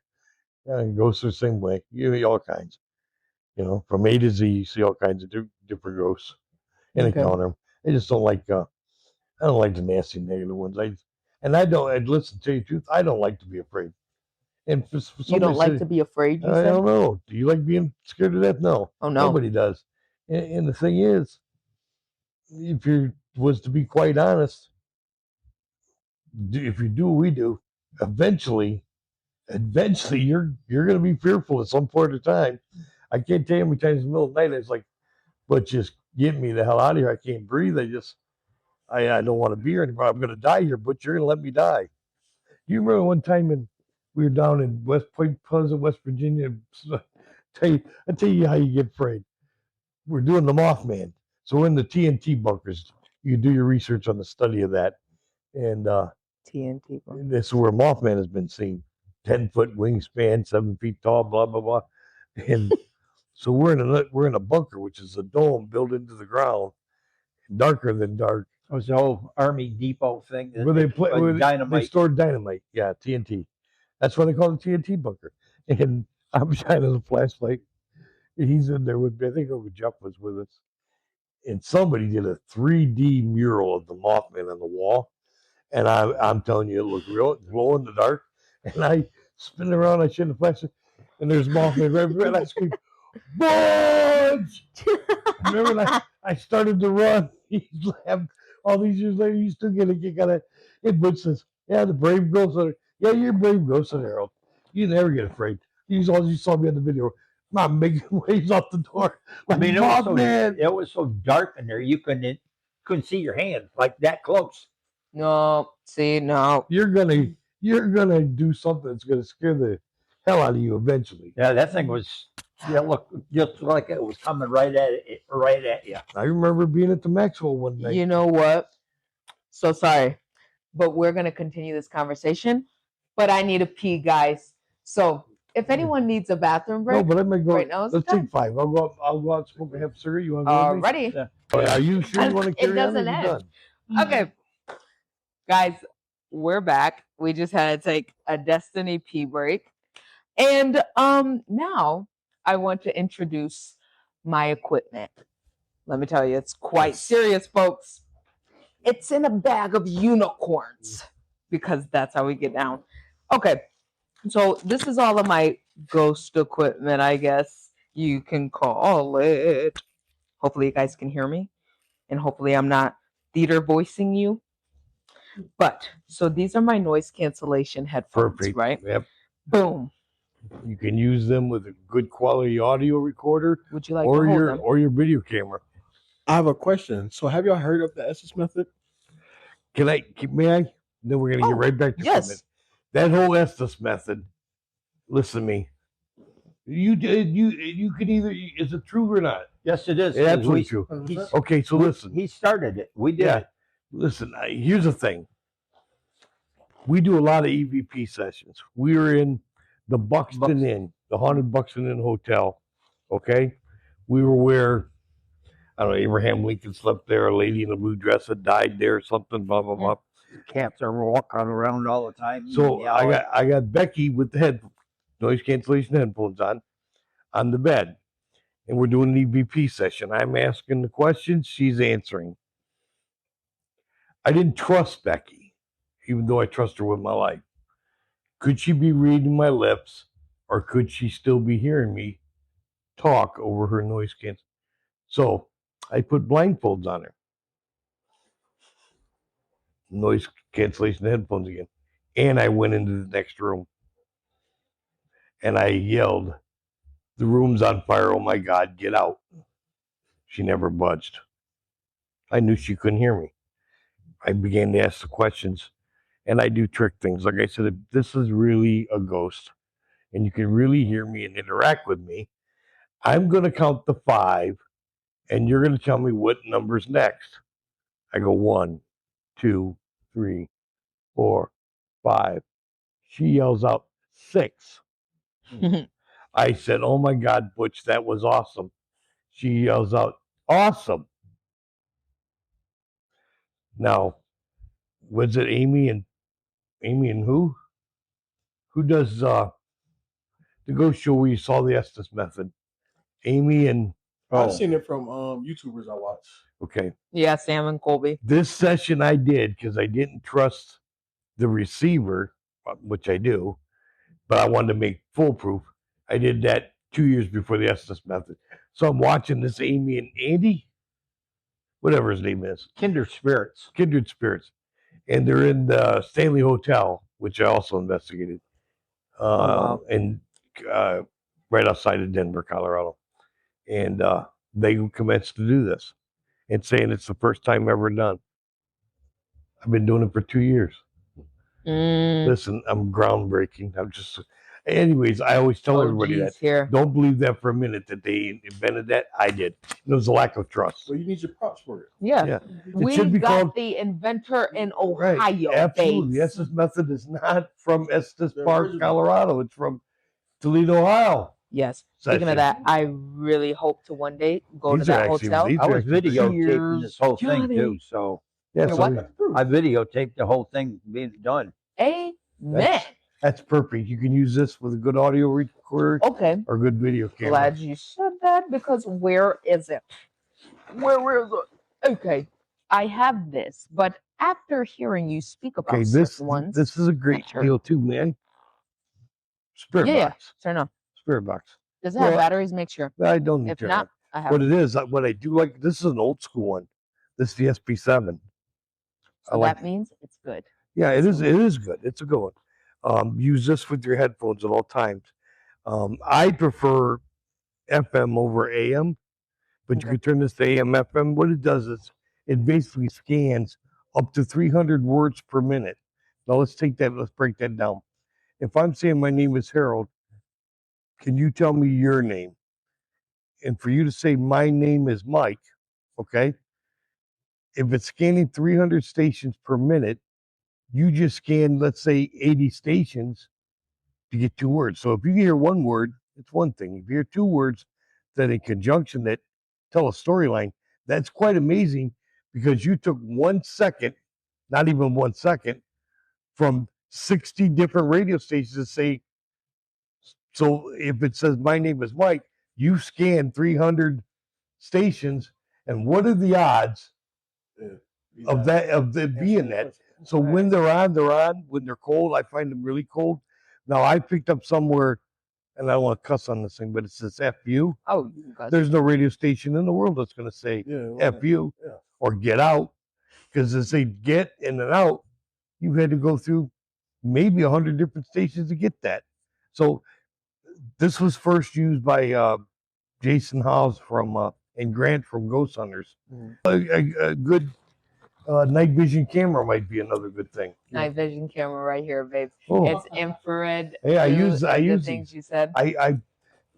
Speaker 2: Yeah, it goes the same way. You see all kinds. You know, from A to Z, you see all kinds of different ghosts and encounter them. I just don't like. I don't like the nasty negative ones. I don't. I'd listen to you truth. I don't like to be afraid. And for
Speaker 1: You don't like
Speaker 2: say,
Speaker 1: to be afraid, you
Speaker 2: I
Speaker 1: said?
Speaker 2: don't know. Do you like being scared to death? No.
Speaker 1: Oh, no.
Speaker 2: Nobody does. And the thing is, if you was to be quite honest, if you do what we do, eventually you're gonna be fearful at some point of time. I can't tell you how many times in the middle of the night it's like, but just get me the hell out of here. I can't breathe. I don't want to be here anymore. I'm gonna die here, but you're gonna let me die. You remember one time we were down in West Point Pleasant, West Virginia. I tell you how you get afraid. We're doing the Mothman, so we're in the TNT bunkers. You can do your research on the study of that, and
Speaker 1: TNT.
Speaker 2: this is where Mothman has been seen. 10-foot wingspan, 7 feet tall, blah blah blah, and so we're in a bunker, which is a dome built into the ground, darker than dark.
Speaker 3: It was the old Army Depot thing.
Speaker 2: Where they play,
Speaker 3: like
Speaker 2: where they
Speaker 3: dynamite.
Speaker 2: stored dynamite. Yeah, TNT. That's why they call it TNT bunker. And I'm shining the flashlight. He's in there with me. I think Uncle Jeff was with us. And somebody did a 3D mural of the Mothman on the wall. And I'm telling you, it looked real, glow in the dark. And I spin around, I shine the flashlight, and there's Mothman right there. And I scream, Budge! Remember, I started to run. He's laughing. All these years later, you still get a kick out of it. And Butch says, yeah, the brave ghost hunter. Yeah, you're a brave ghost hunter, Harold. You never get afraid. You saw me on the video. I'm making waves out the door. Like,
Speaker 3: I mean,
Speaker 2: man.
Speaker 3: it was so dark in there, you couldn't see your hand like that close.
Speaker 1: No, see, no.
Speaker 2: You're gonna do something that's gonna scare the hell out of you eventually.
Speaker 3: Yeah, that thing was. Yeah, look, just like it was coming right at you.
Speaker 2: I remember being at the Maxwell one night.
Speaker 1: You know what? So sorry, but we're going to continue this conversation. But I need a pee, guys. So if anyone needs a bathroom break,
Speaker 2: No, but I'm gonna go.
Speaker 1: right now is
Speaker 2: Let's
Speaker 1: the time.
Speaker 2: take 5. I'll go out and smoke a half cigarette. You want to go with me?
Speaker 1: Alrighty.
Speaker 2: Yeah. Are you sure you want to
Speaker 1: It
Speaker 2: carry on?
Speaker 1: doesn't
Speaker 2: Or you
Speaker 1: end.
Speaker 2: done?
Speaker 1: Okay, guys, we're back. We just had to take a Destiny pee break. And now I want to introduce my equipment. Let me tell you, it's quite serious, folks. It's in a bag of unicorns because that's how we get down. Okay, so this is all of my ghost equipment, I guess you can call it. Hopefully you guys can hear me, and hopefully I'm not theater voicing you. But so these are my noise cancellation headphones,
Speaker 2: Perfect.
Speaker 1: right?
Speaker 2: Yep.
Speaker 1: Boom.
Speaker 2: You can use them with a good quality audio recorder
Speaker 1: Would you like
Speaker 2: or
Speaker 1: to hold
Speaker 2: your
Speaker 1: them?
Speaker 2: or your video camera.
Speaker 4: I have a question. So, have y'all heard of the SS method?
Speaker 2: May I? Then we're gonna
Speaker 1: Oh,
Speaker 2: get right back to
Speaker 1: yes.
Speaker 2: equipment. That whole Estes method. Listen to me. You can either. Is it true or not?
Speaker 3: Yes, it is.
Speaker 2: It's absolutely true. Okay, so listen.
Speaker 3: He started it. We did it.
Speaker 2: Listen, here's the thing. We do a lot of EVP sessions. We were in the Buxton Inn, the haunted Buxton Inn Hotel. Okay, we were where I don't know. Abraham Lincoln slept there. A lady in a blue dress had died there. Something. Blah blah blah.
Speaker 3: Cats are walking around all the time.
Speaker 2: So I got Becky with the noise cancellation headphones on the bed, and we're doing an EVP session. I'm asking the questions. She's answering. I didn't trust Becky, even though I trust her with my life. Could she be reading my lips, or could she still be hearing me talk over her noise cancellation? So I put blindfolds on her. Noise cancellation headphones again. And I went into the next room. And I yelled, the room's on fire. Oh my God, get out. She never budged. I knew she couldn't hear me. I began to ask the questions. And I do trick things. Like I said, if this is really a ghost and you can really hear me and interact with me, I'm going to count to 5 and you're going to tell me what number's next. I go 1, 2, 3, 4, 5. She yells out 6. I said, oh my God, Butch, that was awesome. She yells out, awesome. Now, was it Amy and who? Who does the ghost show where you saw the Estes method? Amy and
Speaker 4: I've seen it from YouTubers I watch.
Speaker 2: Okay.
Speaker 1: Yeah, Sam and Colby.
Speaker 2: This session I did because I didn't trust the receiver, which I do, but I wanted to make foolproof. I did that 2 years before the Estes method. So I'm watching this Amy and Andy, whatever his name is.
Speaker 3: Kindred Spirits.
Speaker 2: Kindred Spirits. and they're in the Stanley Hotel, which I also investigated,
Speaker 3: wow.
Speaker 2: and right outside of Denver, Colorado, and they commenced to do this, and saying it's the first time ever done. I've been doing it for 2 years. Listen, I'm groundbreaking. I'm just, anyways. I always tell everybody that.
Speaker 1: Here.
Speaker 2: Don't believe that for a minute that they invented that. I did. It was a lack of trust.
Speaker 4: Well, you need your props for it.
Speaker 1: Yeah.
Speaker 2: Yeah.
Speaker 1: We
Speaker 2: should be
Speaker 1: got
Speaker 2: called-
Speaker 1: the inventor in
Speaker 2: Right.
Speaker 1: Ohio.
Speaker 2: Absolutely.
Speaker 1: babes.
Speaker 2: Estes method is not from Estes
Speaker 4: The
Speaker 2: Park,
Speaker 4: original.
Speaker 2: Colorado. It's from Toledo, Ohio.
Speaker 1: Yes. Speaking of
Speaker 2: Session.
Speaker 1: that, I really hope to one day go
Speaker 2: These
Speaker 1: to
Speaker 2: are
Speaker 1: that
Speaker 2: actually-
Speaker 1: hotel.
Speaker 2: these
Speaker 3: I was
Speaker 2: actually-
Speaker 3: videotaping this whole thing
Speaker 1: Johnny.
Speaker 3: too, so
Speaker 2: Yeah.
Speaker 1: You're
Speaker 2: So
Speaker 1: what?
Speaker 3: I videotaped the whole thing being done.
Speaker 1: Amen.
Speaker 2: that's perfect. You can use this with a good audio recorder
Speaker 1: Okay.
Speaker 2: or good video camera.
Speaker 1: Glad you said that because where is it? Where is it? Okay. I have this, but after hearing you speak about
Speaker 2: Okay, this
Speaker 1: certain ones,
Speaker 2: this is a great
Speaker 1: better.
Speaker 2: deal too, man. Spirit
Speaker 1: Yeah,
Speaker 2: box.
Speaker 1: turn on.
Speaker 2: Spirit box.
Speaker 1: Does it have
Speaker 2: Well,
Speaker 1: batteries? Make sure.
Speaker 2: I don't need
Speaker 1: If
Speaker 2: to.
Speaker 1: not, I have
Speaker 2: What
Speaker 1: it.
Speaker 2: it is, what I do like, this is an old school one. This is the SP7.
Speaker 1: So
Speaker 2: like
Speaker 1: that means it's good.
Speaker 2: Yeah, it is. It is good. It's a good one. Use this with your headphones at all times. I prefer FM over AM, but you
Speaker 1: Okay.
Speaker 2: can turn this to AM FM. What it does is it basically scans up to 300 words per minute. Now let's take that. Let's break that down. If I'm saying my name is Harold, can you tell me your name? And for you to say my name is Mike, okay? If it's scanning 300 stations per minute, you just scan, let's say, 80 stations to get 2 words. So if you hear one word, it's one thing. If you hear 2 words that in conjunction that tell a storyline, that's quite amazing because you took 1 second, not even 1 second, from 60 different radio stations to say, so if it says my name is Mike, you scan 300 stations, and what are the odds of it being that? So when they're on, they're on. When they're cold, I find them really cold. Now I picked up somewhere, and I don't want to cuss on this thing, but it says "FU."
Speaker 1: Oh, you got
Speaker 2: There's no radio station in the world that's going to say "FU" or "get out," because to say "get in and out," you had to go through maybe 100 different stations to get that. So this was first used by Jason Hawes from and Grant from Ghost Hunters. A good night vision camera might be another good thing.
Speaker 1: night vision camera right here, babe.
Speaker 2: Oh,
Speaker 1: It's infrared.
Speaker 2: hey, I
Speaker 1: blue,
Speaker 2: use
Speaker 1: the
Speaker 2: these.
Speaker 1: things you said.
Speaker 2: I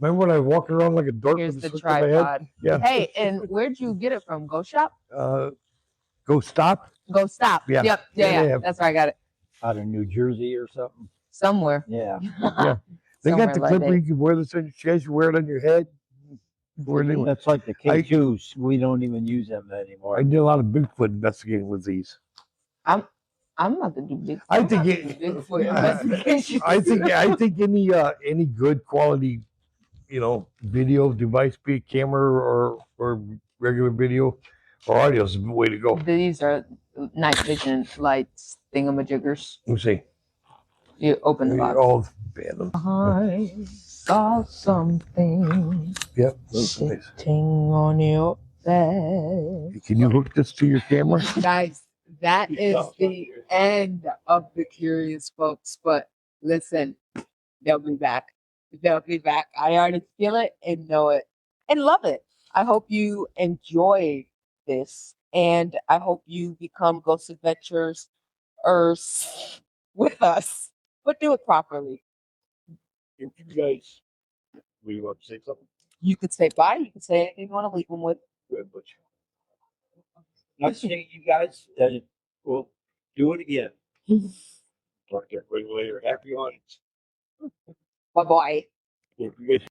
Speaker 2: remember when I was walking around like a dork
Speaker 1: Here's
Speaker 2: with a
Speaker 1: the
Speaker 2: switch in my head.
Speaker 1: tripod.
Speaker 2: Yeah.
Speaker 1: Hey, and where'd you get it from? Go Shop?
Speaker 2: Go stop.
Speaker 1: Go Stop.
Speaker 2: Yeah.
Speaker 1: Yep.
Speaker 2: Yeah,
Speaker 1: Yeah.
Speaker 2: they have-
Speaker 1: That's where I got it.
Speaker 3: Out of New Jersey or something.
Speaker 1: Somewhere.
Speaker 3: Yeah.
Speaker 2: Yeah. They got
Speaker 1: Somewhere
Speaker 2: the
Speaker 1: like
Speaker 2: clip where
Speaker 1: that.
Speaker 2: you can wear this on your chest, you wear it on your head. Where they-
Speaker 3: That's like the K2s. We don't even use them anymore.
Speaker 2: I did a lot of Bigfoot investigating with these.
Speaker 1: I'm about to do big.
Speaker 2: I
Speaker 1: I'm
Speaker 2: think
Speaker 1: about to
Speaker 2: it-
Speaker 1: do Bigfoot investigation.
Speaker 2: I think any good quality, video device, be it camera or regular video or audio is the way to go.
Speaker 1: These are night vision lights thingamajiggers.
Speaker 2: Let me see.
Speaker 1: You open the box.
Speaker 2: Oh, man.
Speaker 1: I saw something
Speaker 2: Yep. That's nice.
Speaker 1: sitting on your bed.
Speaker 2: Can you hook this to your camera?
Speaker 1: Guys, that is the end of the Curious Folks. But listen, they'll be back. They'll be back. I already feel it and know it and love it. I hope you enjoy this, and I hope you become Ghost Adventures with us, but do it properly.
Speaker 2: You guys, we want to say something?
Speaker 1: You could say bye. You could say anything you want to leave them with.
Speaker 2: Good, Butch.
Speaker 3: Nice to meet you guys. We'll do it again.
Speaker 2: Talk to everybody later. Happy audience.
Speaker 1: Bye bye.
Speaker 2: If you guys